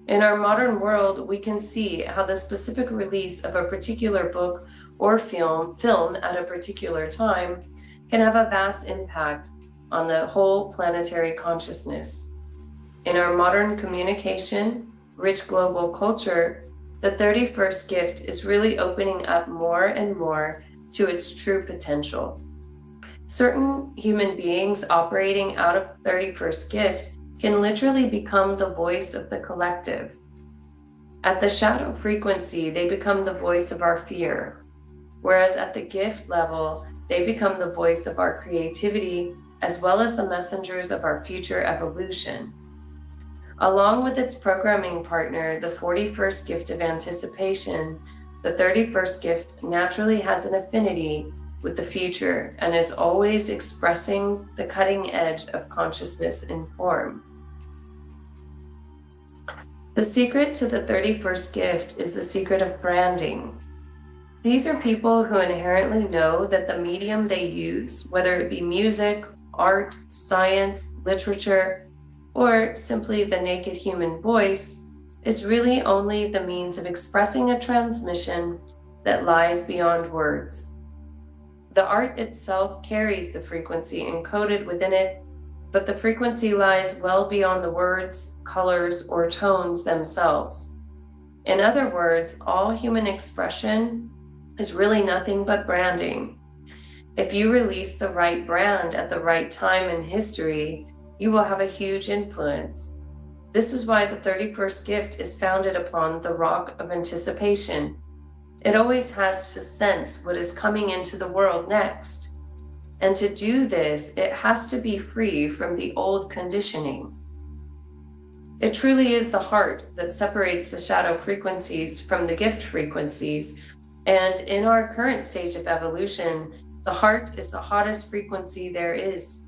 In our modern world, we can see how the specific release of a particular book or film at a particular time can have a vast impact on the whole planetary consciousness. In our modern communication, rich global culture, the 31st gift is really opening up more and more to its true potential. Certain human beings operating out of 31st gift can literally become the voice of the collective. At the shadow frequency, they become the voice of our fear, whereas at the gift level, they become the voice of our creativity as well as the messengers of our future evolution. Along with its programming partner, the 41st gift of anticipation, the 31st gift naturally has an affinity with the future and is always expressing the cutting edge of consciousness in form. The secret to the 31st gift is the secret of branding. These are people who inherently know that the medium they use, whether it be music, art, science, literature, or simply the naked human voice, is really only the means of expressing a transmission that lies beyond words. The art itself carries the frequency encoded within it, but the frequency lies well beyond the words, colors, or tones themselves. In other words, all human expression is really nothing but branding. If you release the right brand at the right time in history, you will have a huge influence. This is why the 31st gift is founded upon the rock of anticipation. It always has to sense what is coming into the world next. And to do this, it has to be free from the old conditioning. It truly is the heart that separates the shadow frequencies from the gift frequencies. And in our current stage of evolution, the heart is the hottest frequency there is.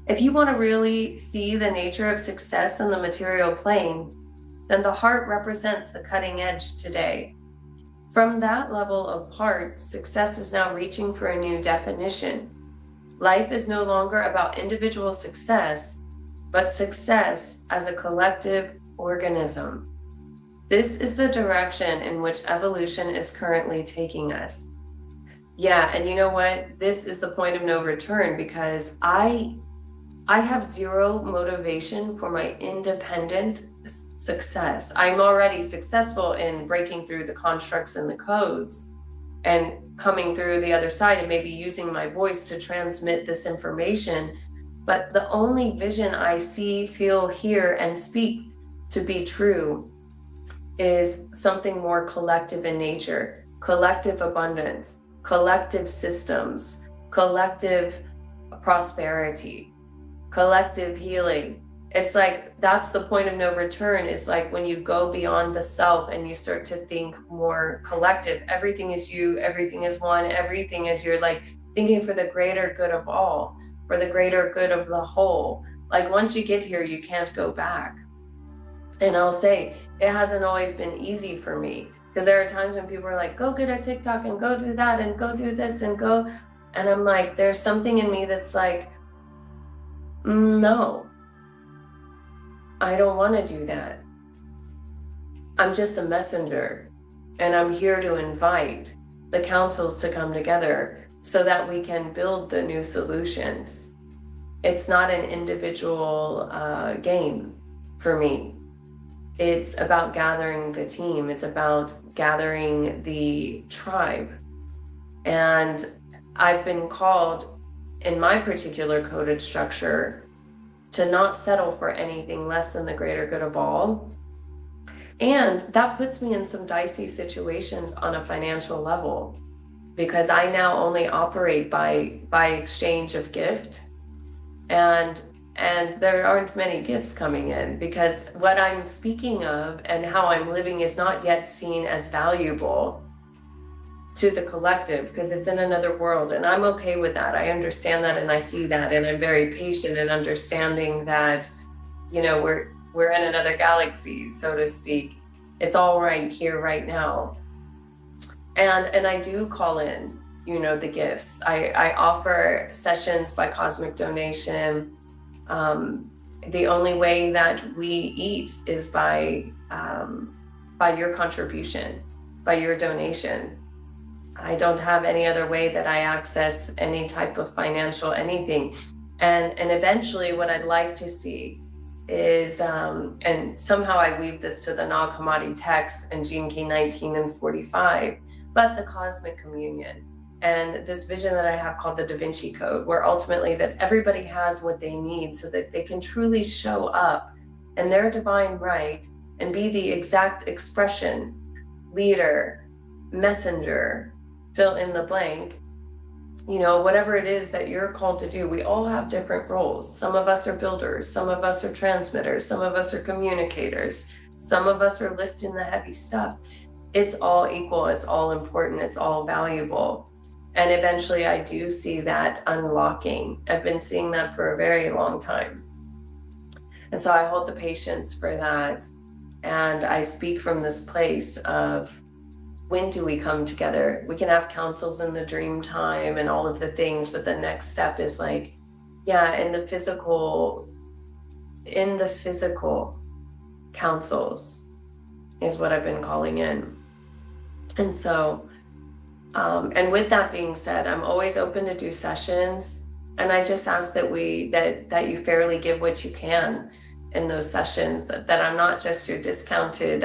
If you want to really see the nature of success in the material plane, then the heart represents the cutting edge today. From that level of heart, success is now reaching for a new definition. Life is no longer about individual success, but success as a collective organism. This is the direction in which evolution is currently taking us. Yeah, and you know what? This is the point of no return, because I have zero motivation for my independent success. I'm already successful in breaking through the constructs and the codes and coming through the other side and maybe using my voice to transmit this information. But the only vision I see, feel, hear, and speak to be true is something more collective in nature, collective abundance, collective systems, collective prosperity, collective healing. It's like, that's the point of no return. It's like when you go beyond the self and you start to think more collective. Everything is you, everything is one, everything is, you're like thinking for the greater good of all, for the greater good of the whole. Like once you get here, you can't go back. And I'll say, it hasn't always been easy for me, because there are times when people are like, go get a TikTok and go do that and go do this and go. And I'm like, there's something in me that's like, no, I don't want to do that. I'm just a messenger, and I'm here to invite the councils to come together so that we can build the new solutions. It's not an individual game for me. It's about gathering the team. It's about gathering the tribe. And I've been called in my particular coded structure to not settle for anything less than the greater good of all, And that puts me in some dicey situations on a financial level, because I now only operate by exchange of gift, and there aren't many gifts coming in, because what I'm speaking of and how I'm living is not yet seen as valuable to the collective, because it's in another world, and I'm okay with that. I understand that, and I see that, and I'm very patient in understanding that, you know, we're in another galaxy, so to speak. It's all right here, right now. And I do call in, you know, the gifts. I offer sessions by cosmic donation. The only way that we eat is by your contribution, by your donation. I don't have any other way that I access any type of financial anything. And eventually what I'd like to see is, and somehow I weave this to the Nag Hammadi texts and Gene Key 19 and 45, but the cosmic communion and this vision that I have called the Da Vinci Code, where ultimately that everybody has what they need so that they can truly show up in their divine right and be the exact expression, leader, messenger, fill in the blank, you know, whatever it is that you're called to do. We all have different roles. Some of us are builders, some of us are transmitters, some of us are communicators, some of us are lifting the heavy stuff. It's all equal, it's all important, it's all valuable. And eventually I do see that unlocking. I've been seeing that for a very long time. And so I hold the patience for that. And I speak from this place of, when do we come together? We can have councils in the dream time and all of the things, but the next step is like, yeah, in the physical councils is what I've been calling in. And so, and with that being said, I'm always open to do sessions. And I just ask that that you fairly give what you can in those sessions, that I'm not just your discounted,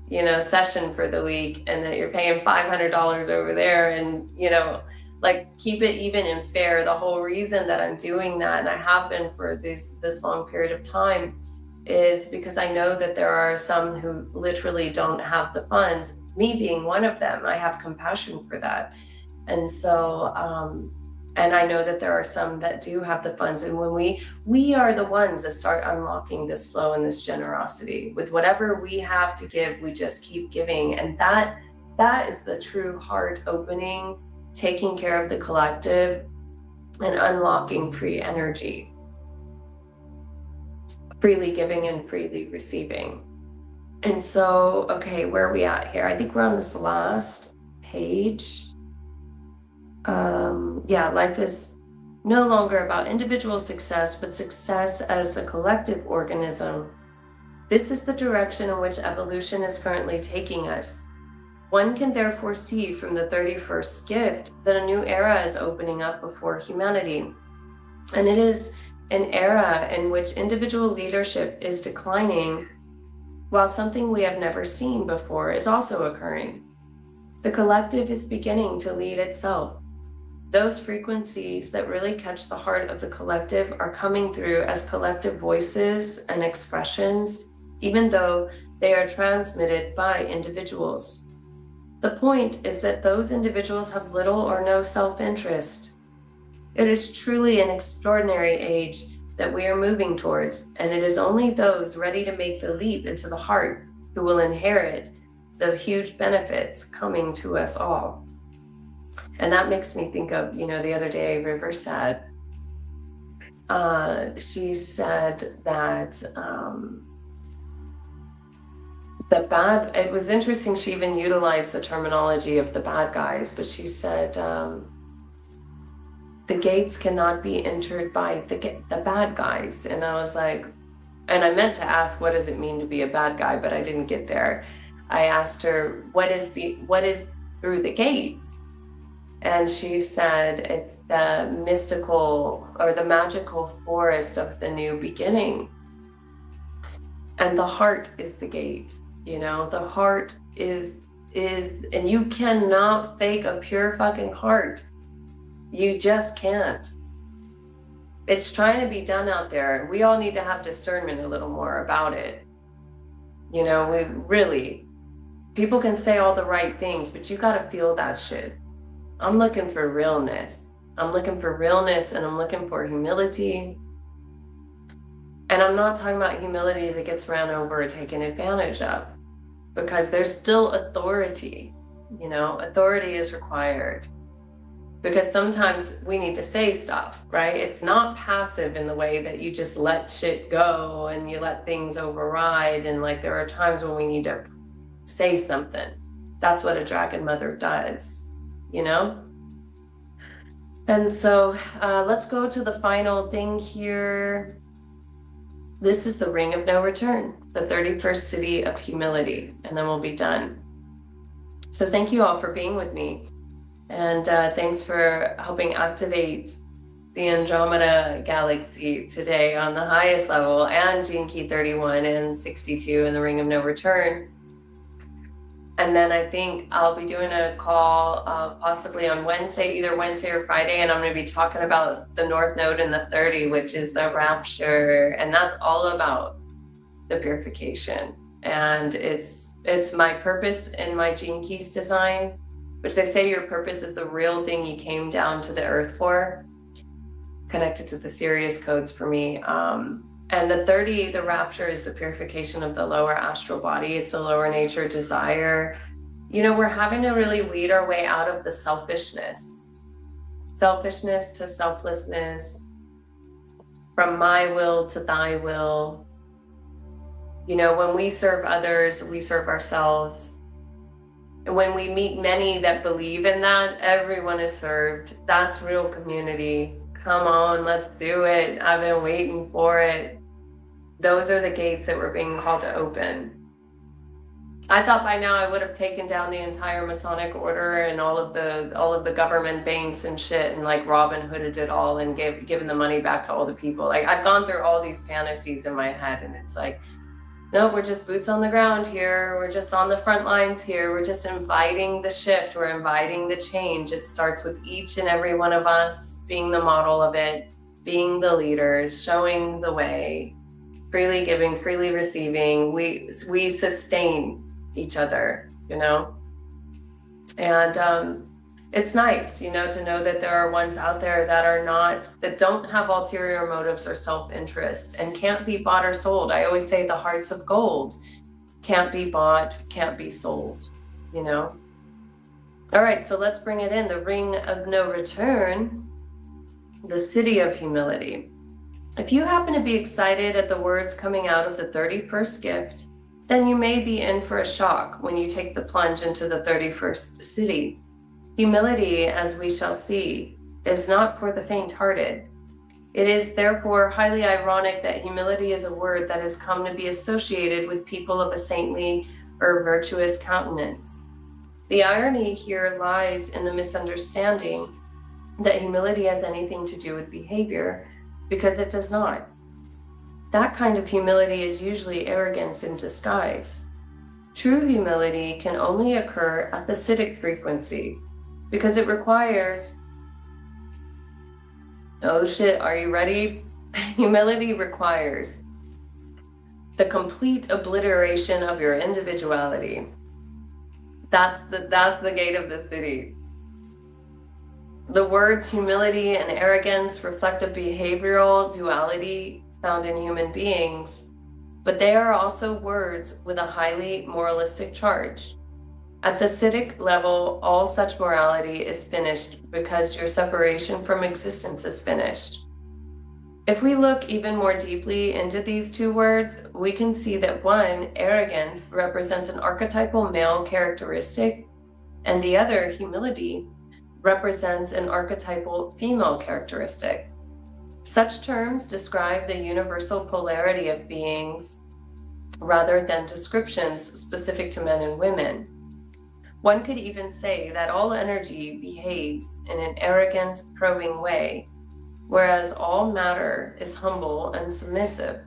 you know, session for the week, and that you're paying $500 over there, and, you know, like, keep it even and fair. The whole reason that I'm doing that, and I have been for this long period of time, is because I know that there are some who literally don't have the funds, me being one of them. I have compassion for that. And so, and I know that there are some that do have the funds. And when we are the ones that start unlocking this flow and this generosity with whatever we have to give, we just keep giving. And that is the true heart opening, taking care of the collective and unlocking free energy, freely giving and freely receiving. And so, okay, where are we at here? I think we're on this last page. Yeah, life is no longer about individual success, but success as a collective organism. This is the direction in which evolution is currently taking us. One can therefore see from the 31st gift that a new era is opening up before humanity. And it is an era in which individual leadership is declining, while something we have never seen before is also occurring. The collective is beginning to lead itself. Those frequencies that really catch the heart of the collective are coming through as collective voices and expressions, even though they are transmitted by individuals. The point is that those individuals have little or no self-interest. It is truly an extraordinary age that we are moving towards, and it is only those ready to make the leap into the heart who will inherit the huge benefits coming to us all. And that makes me think of, you know, the other day River said, she said that it was interesting, she even utilized the terminology of the bad guys, but she said the gates cannot be entered by the bad guys. And I was like, and I meant to ask, what does it mean to be a bad guy? But I didn't get there. I asked her, what is through the gates? And she said, it's the mystical or the magical forest of the new beginning. And the heart is the gate, you know, the heart is, and you cannot fake a pure fucking heart. You just can't. It's trying to be done out there. We all need to have discernment a little more about it. You know, we really, people can say all the right things, but you got to feel that shit. I'm looking for realness. I'm looking for realness, and I'm looking for humility. And I'm not talking about humility that gets ran over or taken advantage of, because there's still authority. You know, authority is required, because sometimes we need to say stuff, right? It's not passive in the way that you just let shit go and you let things override. And like, there are times when we need to say something. That's what a dragon mother does, you know? And so let's go to the final thing here. This is the ring of no return, the 31st city of humility, and then we'll be done. So thank you all for being with me. And thanks for helping activate the Andromeda galaxy today on the highest level, and Gene Key 31 and 62 in the ring of no return. And then I think I'll be doing a call possibly on Wednesday, either Wednesday or Friday, and I'm going to be talking about the North Node in the 30, which is the rapture, and that's all about the purification. And it's my purpose in my Gene Keys design, which they say your purpose is the real thing you came down to the earth for, connected to the Sirius codes for me. And the 30, the rapture, is the purification of the lower astral body. It's a lower nature desire. You know, we're having to really weed our way out of the selfishness to selflessness, from my will to thy will. You know, when we serve others, we serve ourselves. And when we meet many that believe in that, everyone is served. That's real community. Come on, let's do it. I've been waiting for it. Those are the gates that we're being called to open. I thought by now I would have taken down the entire Masonic order and all of the government banks and shit, and like Robin Hooded it all and given the money back to all the people. Like, I've gone through all these fantasies in my head, and it's like, no, we're just boots on the ground here. We're just on the front lines here. We're just inviting the shift. We're inviting the change. It starts with each and every one of us being the model of it, being the leaders, showing the way, freely giving, freely receiving. We sustain each other, you know? And it's nice, you know, to know that there are ones out there that don't have ulterior motives or self-interest and can't be bought or sold. I always say the hearts of gold can't be bought, can't be sold, you know? All right, so let's bring it in. The ring of no return, the city of humility. If you happen to be excited at the words coming out of the 31st gift, then you may be in for a shock when you take the plunge into the 31st city. Humility, as we shall see, is not for the faint-hearted. It is therefore highly ironic that humility is a word that has come to be associated with people of a saintly or virtuous countenance. The irony here lies in the misunderstanding that humility has anything to do with behavior, because it does not. That kind of humility is usually arrogance in disguise. True humility can only occur at the Siddhic frequency, because it requires, oh shit, are you ready? Humility requires the complete obliteration of your individuality. That's the gate of the city. The words humility and arrogance reflect a behavioral duality found in human beings, but they are also words with a highly moralistic charge. At the Siddhic level, all such morality is finished because your separation from existence is finished. If we look even more deeply into these two words, we can see that one, arrogance, represents an archetypal male characteristic, and the other, humility, represents an archetypal female characteristic. Such terms describe the universal polarity of beings rather than descriptions specific to men and women. One could even say that all energy behaves in an arrogant, probing way, whereas all matter is humble and submissive.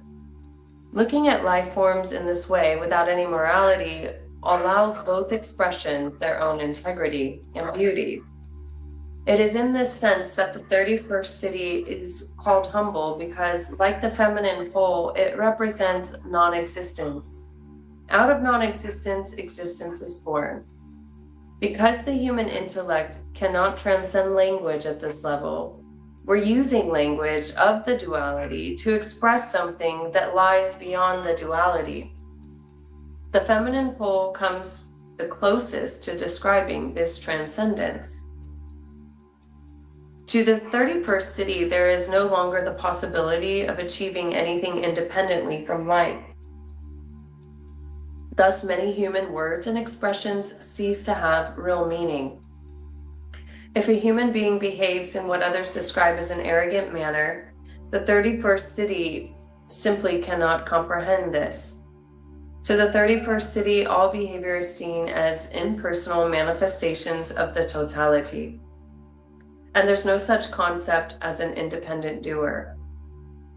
Looking at life forms in this way without any morality allows both expressions their own integrity and beauty. It is in this sense that the 31st city is called humble because, like the feminine pole, it represents non-existence. Out of non-existence, existence is born. Because the human intellect cannot transcend language at this level, we're using language of the duality to express something that lies beyond the duality. The feminine pole comes the closest to describing this transcendence. To the 31st city, there is no longer the possibility of achieving anything independently from life. Thus, many human words and expressions cease to have real meaning. If a human being behaves in what others describe as an arrogant manner, the 31st city simply cannot comprehend this. To the 31st city, all behavior is seen as impersonal manifestations of the totality. And there's no such concept as an independent doer.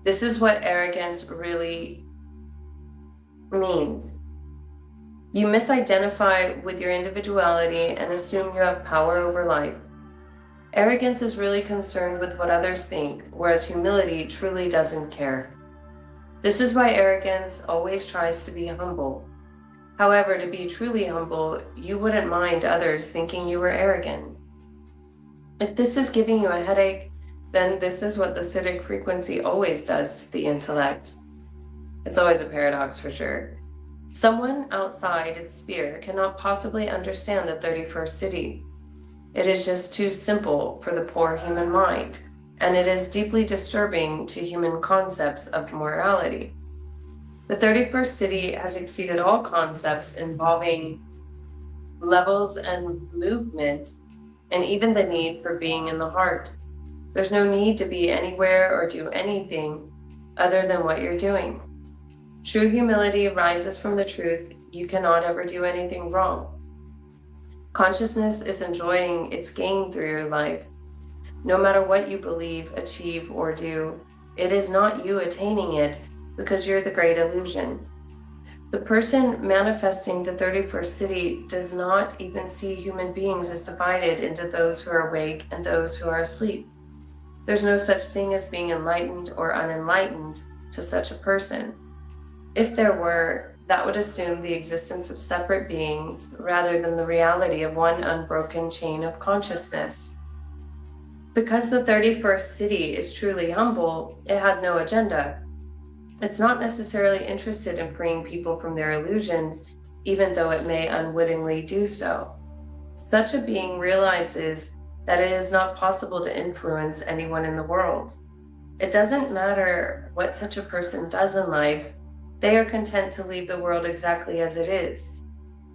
This is what arrogance really means. You misidentify with your individuality and assume you have power over life. Arrogance is really concerned with what others think, whereas humility truly doesn't care. This is why arrogance always tries to be humble. However, to be truly humble, you wouldn't mind others thinking you were arrogant. If this is giving you a headache, then this is what the acidic frequency always does to the intellect. It's always a paradox for sure. Someone outside its sphere cannot possibly understand the 31st city. It is just too simple for the poor human mind, and it is deeply disturbing to human concepts of morality. The 31st city has exceeded all concepts involving levels and movement, and even the need for being in the heart. There's no need to be anywhere or do anything other than what you're doing. True humility arises from the truth you cannot ever do anything wrong. Consciousness is enjoying its gain through your life. No matter what you believe, achieve, or do, it is not you attaining it because you're the great illusion. The person manifesting the 31st city does not even see human beings as divided into those who are awake and those who are asleep. There's no such thing as being enlightened or unenlightened to such a person. If there were, that would assume the existence of separate beings rather than the reality of one unbroken chain of consciousness. Because the 31st city is truly humble, it has no agenda. It's not necessarily interested in freeing people from their illusions, even though it may unwittingly do so. Such a being realizes that it is not possible to influence anyone in the world. It doesn't matter what such a person does in life, they are content to leave the world exactly as it is.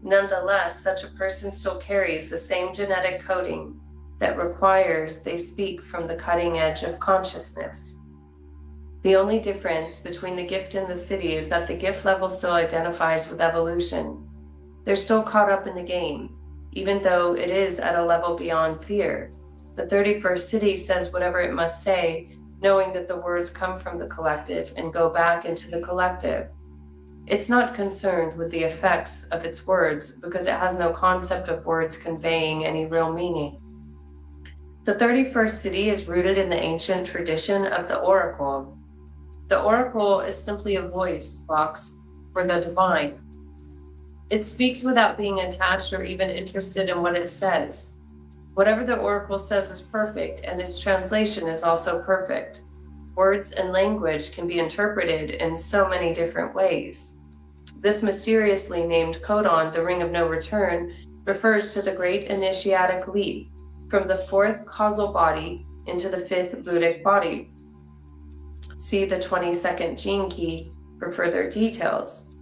Nonetheless, such a person still carries the same genetic coding that requires they speak from the cutting edge of consciousness. The only difference between the gift and the city is that the gift level still identifies with evolution. They're still caught up in the game, even though it is at a level beyond fear. The 31st city says whatever it must say, knowing that the words come from the collective and go back into the collective. It's not concerned with the effects of its words because it has no concept of words conveying any real meaning. The 31st city is rooted in the ancient tradition of the oracle. The oracle is simply a voice box for the divine. It speaks without being attached or even interested in what it says. Whatever the oracle says is perfect, and its translation is also perfect. Words and language can be interpreted in so many different ways. This mysteriously named codon, the ring of no return, refers to the great initiatic leap from the fourth causal body into the fifth ludic body. See the 22nd gene key for further details.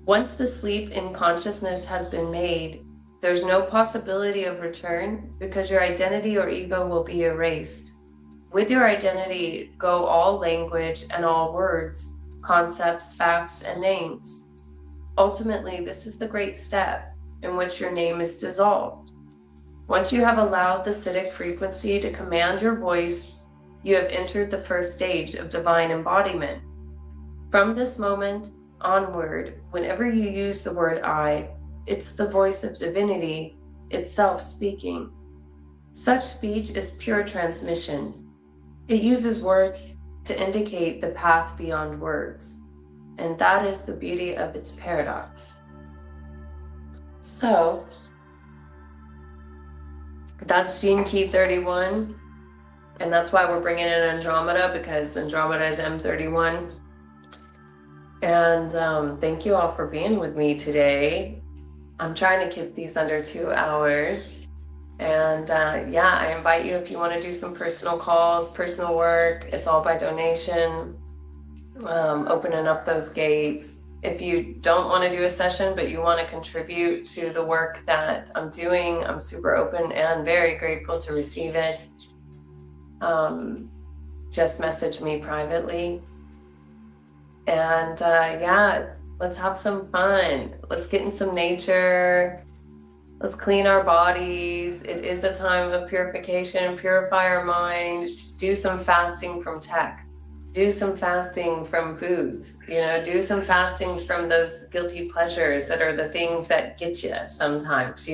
Once the sleep in consciousness has been made, there's no possibility of return because your identity or ego will be erased. With your identity go all language and all words, concepts, facts, and names. Ultimately, this is the great step in which your name is dissolved. Once you have allowed the acidic frequency to command your voice, you have entered the first stage of divine embodiment. From this moment onward, whenever you use the word I, it's the voice of divinity itself speaking. Such speech is pure transmission. It uses words to indicate the path beyond words, and that is the beauty of its paradox. So that's Gene Key 31. And that's why we're bringing in Andromeda, because Andromeda is M31. And thank you all for being with me today. I'm trying to keep these under 2 hours. And yeah, I invite you, if you want to do some personal calls, personal work, it's all by donation, opening up those gates. If you don't want to do a session, but you want to contribute to the work that I'm doing, I'm super open and very grateful to receive it. Just message me privately. And yeah, let's have some fun. Let's get in some nature. Let's clean our bodies. It is a time of purification, purify our mind, do some fasting from tech, do some fasting from foods, do some fastings from those guilty pleasures that are the things that get you sometimes,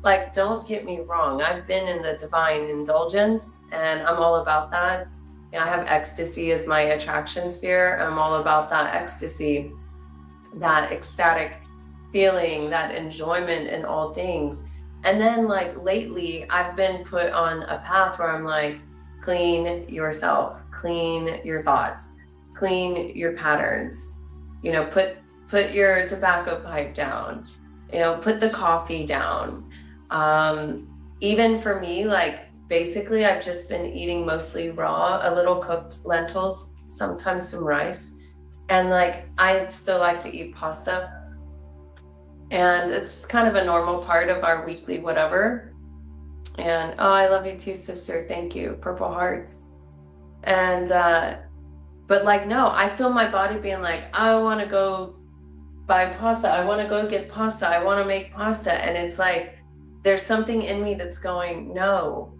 like, don't get me wrong. I've been in the divine indulgence and I'm all about that. I have ecstasy as my attraction sphere. I'm all about that ecstasy, that ecstatic feeling, that enjoyment in all things. And then like lately I've been put on a path where I'm like, clean yourself, clean your thoughts, clean your patterns, put your tobacco pipe down, put the coffee down. Even for me, like basically I've just been eating mostly raw, a little cooked lentils, sometimes some rice. And like, I still like to eat pasta. And it's kind of a normal part of our weekly whatever. And oh, I love you too, sister. Thank you. Purple hearts. And but like, no, I feel my body being like, I want to go buy pasta. I want to go get pasta. I want to make pasta. And it's like, there's something in me that's going, no.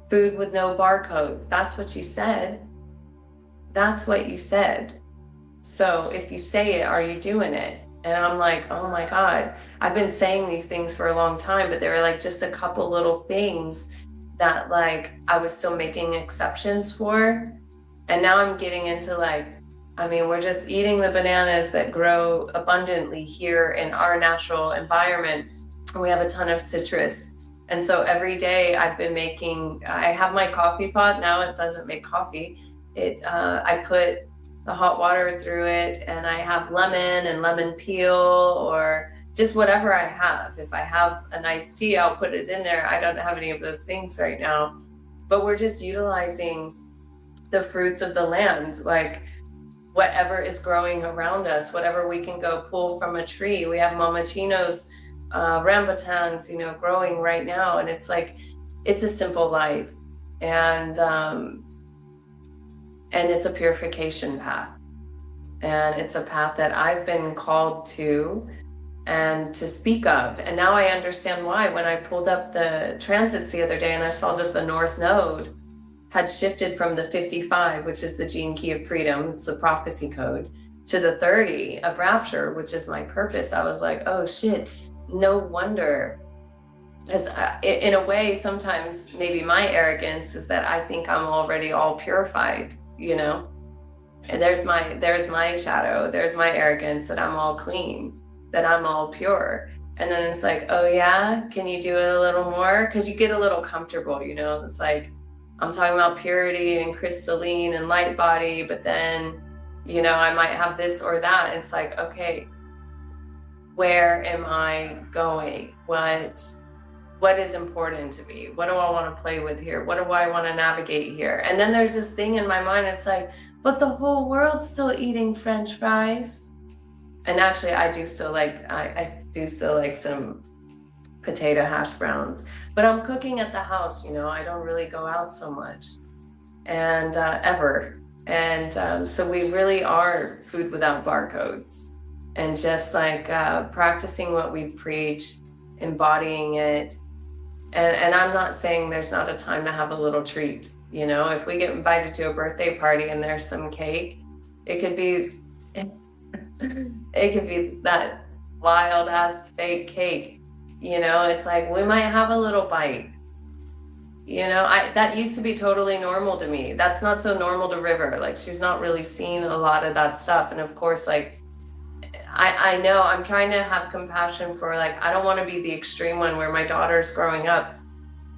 Food with no barcodes. That's what you said. That's what you said. So if you say it, are you doing it? And I'm like, oh my God, I've been saying these things for a long time, but there were like just a couple little things that like I was still making exceptions for. And now I'm getting into like, we're just eating the bananas that grow abundantly here in our natural environment. We have a ton of citrus. And so every day I've been I have my coffee pot. Now it doesn't make coffee. I put the hot water through it, and I have lemon and lemon peel, or just whatever I have. If I have a nice tea, I'll put it in there. I don't have any of those things right now, but we're just utilizing the fruits of the land, like whatever is growing around us, whatever we can go pull from a tree. We have mamachinos, rambutans, growing right now. And it's like, it's a simple life. And it's a purification path. And it's a path that I've been called to and to speak of. And now I understand why. When I pulled up the transits the other day and I saw that the North Node had shifted from the 55, which is the gene key of freedom, it's the prophecy code, to the 30 of rapture, which is my purpose. I was like, oh shit, no wonder. As in a way, sometimes maybe my arrogance is that I think I'm already all purified, and there's my shadow, there's my arrogance that I'm all clean, that I'm all pure. And then it's like, oh yeah, can you do it a little more? Because you get a little comfortable, it's like, I'm talking about purity and crystalline and light body, but then, I might have this or that. It's like, okay, where am I going? What is important to me? What do I want to play with here? What do I want to navigate here? And then there's this thing in my mind, it's like, but the whole world's still eating French fries. And actually I do still like some potato hash browns, but I'm cooking at the house, I don't really go out so much and ever. And so we really are food without barcodes, and just like practicing what we preach, embodying it. And I'm not saying there's not a time to have a little treat. If we get invited to a birthday party and there's some cake, it could be that wild ass fake cake. It's like we might have a little bite. That used to be totally normal to me. That's not so normal to River. Like, she's not really seen a lot of that stuff. And of course, like, I know I'm trying to have compassion for, like, I don't want to be the extreme one where my daughter's growing up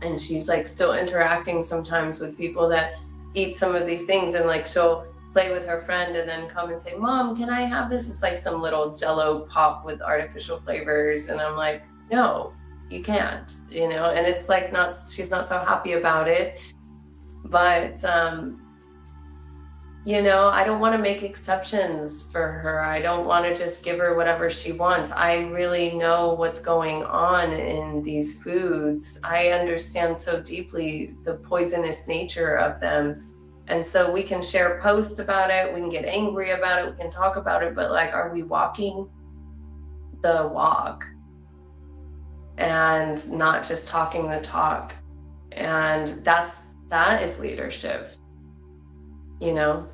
and she's like still interacting sometimes with people that eat some of these things, and like she'll play with her friend and then come and say, Mom, can I have this? It's like some little Jello pop with artificial flavors, and I'm like, no, you can't, you know. And it's like, not, she's not so happy about it, but you know, I don't want to make exceptions for her. I don't want to just give her whatever she wants. I really know what's going on in these foods. I understand so deeply the poisonous nature of them. And so we can share posts about it, we can get angry about it, we can talk about it, but like, are we walking the walk and not just talking the talk? And that is leadership, you know?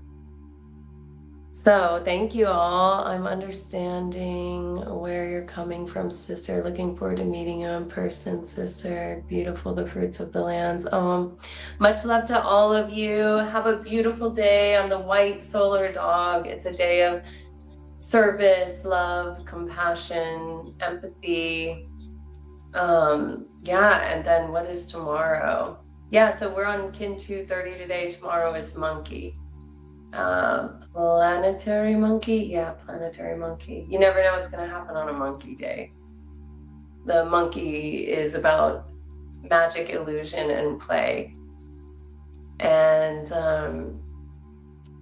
So thank you all. I'm understanding where you're coming from, sister. Looking forward to meeting you in person, sister. Beautiful, the fruits of the lands. Much love to all of you. Have a beautiful day on the white solar dog. It's a day of service, love, compassion, empathy. Yeah, and then what is tomorrow? Yeah, so we're on Kin 230 today. Tomorrow is monkey. Planetary monkey. Yeah, planetary monkey. You never know what's going to happen on a monkey day. The monkey is about magic, illusion, and play. And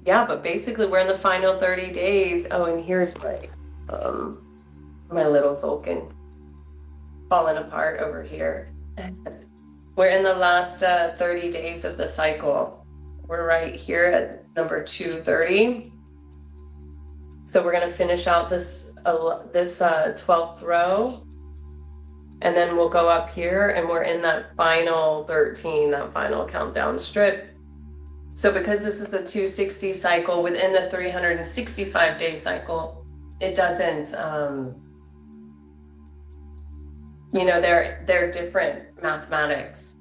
yeah, but basically we're in the final 30 days. Oh, and here's my little Zolkin falling apart over here. We're in the last 30 days of the cycle. We're right here at number 230. So we're going to finish out this 12th row, and then we'll go up here, and we're in that final 13, that final countdown strip. So because this is the 260 cycle within the 365 day cycle, it doesn't, you know, they're different mathematics.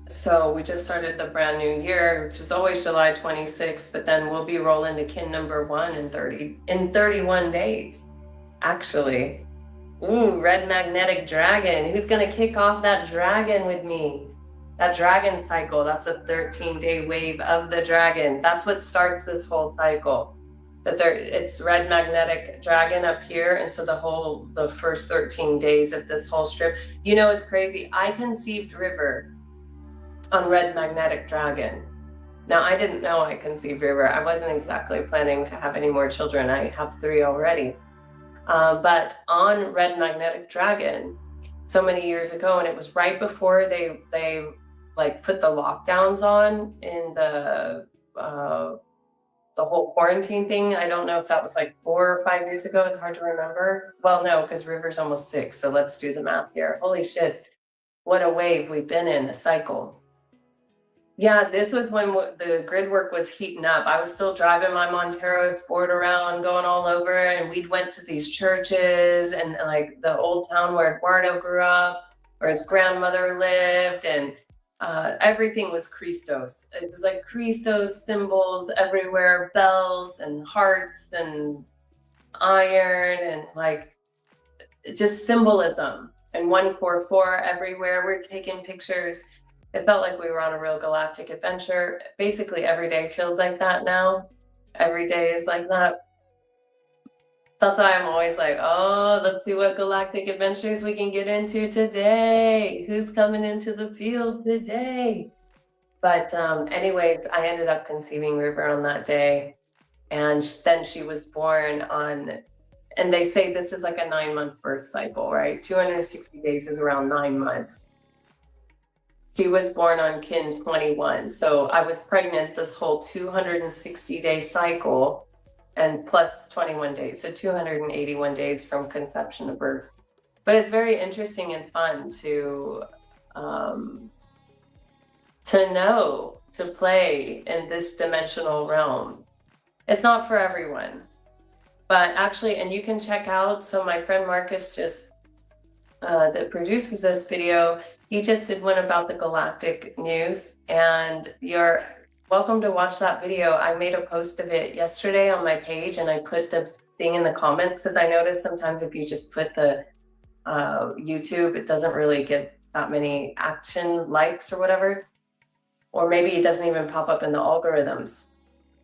So we just started the brand new year, which is always July 26th, but then we'll be rolling to kin number 1 in 31 days, actually. Ooh, red magnetic dragon. Who's gonna kick off that dragon with me? That dragon cycle, that's a 13-day wave of the dragon. That's what starts this whole cycle. It's red magnetic dragon up here, and so the first 13 days of this whole strip. You know, it's crazy. I conceived River on red magnetic dragon. Now, I didn't know I conceived River. I wasn't exactly planning to have any more children. I have 3 already. But on red magnetic dragon, so many years ago, and it was right before they like put the lockdowns on in the whole quarantine thing. I don't know if that was like 4 or 5 years ago. It's hard to remember. Well, no, because River's almost 6. So let's do the math here. Holy shit. What a wave we've been in, a cycle. Yeah, this was when the grid work was heating up. I was still driving my Montero Sport around, going all over, and we'd went to these churches and like the old town where Eduardo grew up, where his grandmother lived, and everything was Christos. It was like Christos symbols everywhere, bells and hearts and iron and like just symbolism. And 144 everywhere. We're taking pictures. It felt like we were on a real galactic adventure. Basically, every day feels like that now. Every day is like that. That's why I'm always like, oh, let's see what galactic adventures we can get into today. Who's coming into the field today? But anyways, I ended up conceiving River on that day. And then she was born on, and they say this is like a 9-month birth cycle, right? 260 days is around 9 months. She was born on kin 21. So I was pregnant this whole 260-day cycle and plus 21 days. So 281 days from conception to birth. But it's very interesting and fun to know, to play in this dimensional realm. It's not for everyone, but actually, and you can check out, so my friend Marcus just, that produces this video, he just did one about the galactic news, and you're welcome to watch that video. I made a post of it yesterday on my page, and I put the thing in the comments, because I notice sometimes if you just put the YouTube, it doesn't really get that many action likes or whatever, or maybe it doesn't even pop up in the algorithms.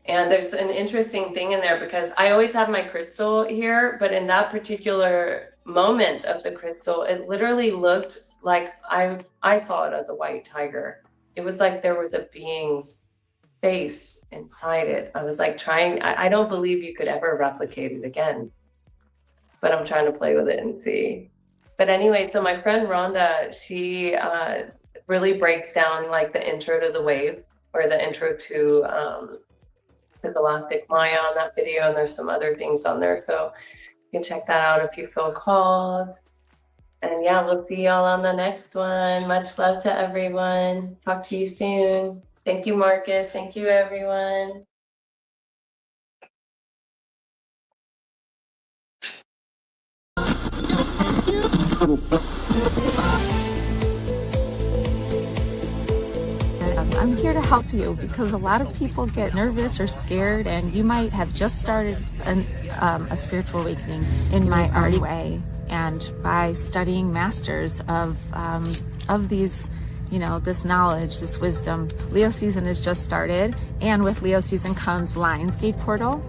And there's an interesting thing in there because I always have my crystal here, but in that particular moment of the crystal, it literally looked like I saw it as a white tiger. It was like there was a being's face inside it. I was like I don't believe you could ever replicate it again, but I'm trying to play with it and see. But anyway, so my friend Rhonda, she really breaks down like the intro to the wave, or the intro to the Galactic Maya on that video, and there's some other things on there, so you can check that out if you feel called. And yeah, we'll see y'all on the next one. Much love to everyone. Talk to you soon. Thank you, Marcus. Thank you, everyone. I'm here to help you because a lot of people get nervous or scared, and you might have just started a spiritual awakening in my already way. And by studying masters of these, this knowledge, this wisdom, Leo season has just started, and with Leo season comes Lionsgate portal.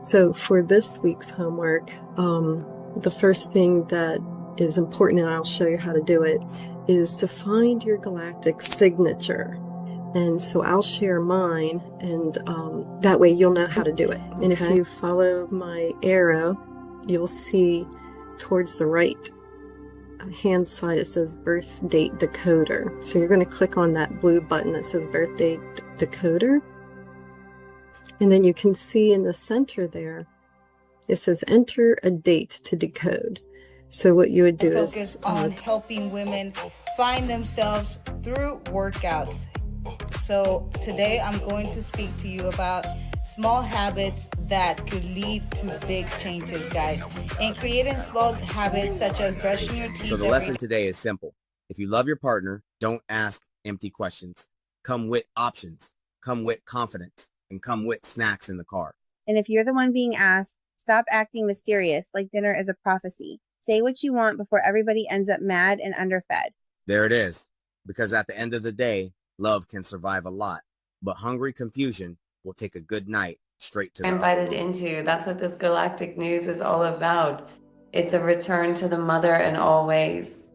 So for this week's homework, the first thing that is important, and I'll show you how to do it, is to find your galactic signature. And so I'll share mine, and that way you'll know how to do it. And if you follow my arrow, you'll see towards the right hand side it says birth date decoder. So you're going to click on that blue button that says birth date decoder. And then you can see in the center there, it says enter a date to decode. So what you would do is focus on helping women find themselves through workouts. So today I'm going to speak to you about small habits that could lead to big changes, guys. And creating small habits such as brushing your teeth. So the lesson today is simple. If you love your partner, don't ask empty questions. Come with options, come with confidence, and come with snacks in the car. And if you're the one being asked, stop acting mysterious like dinner is a prophecy. Say what you want before everybody ends up mad and underfed. There it is. Because at the end of the day, love can survive a lot, but hungry confusion will take a good night straight to the invited into. That's what this galactic news is all about. It's a return to the mother in all ways.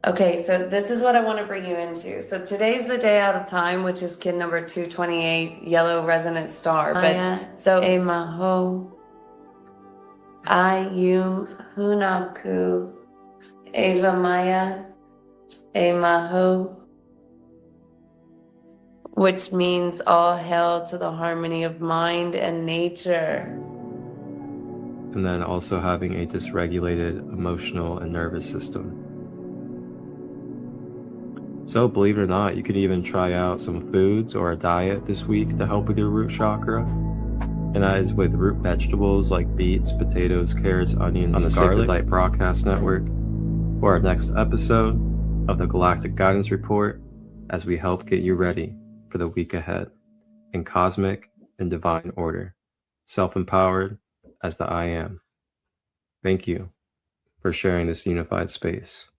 Okay, so this is what I want to bring you into. So today's the day out of time, which is kid number 228, yellow resonant star. But so Emaho, Ayum Hunaku, Eva Maya, Emaho, which means all hail to the harmony of mind and nature. And then also having a dysregulated emotional and nervous system. So believe it or not, you could even try out some foods or a diet this week to help with your root chakra. And that is with root vegetables like beets, potatoes, carrots, onions, on the Sacred Light Broadcast Network for our next episode of the Galactic Guidance Report, as we help get you ready for the week ahead in cosmic and divine order, self-empowered as the I Am. Thank you for sharing this unified space.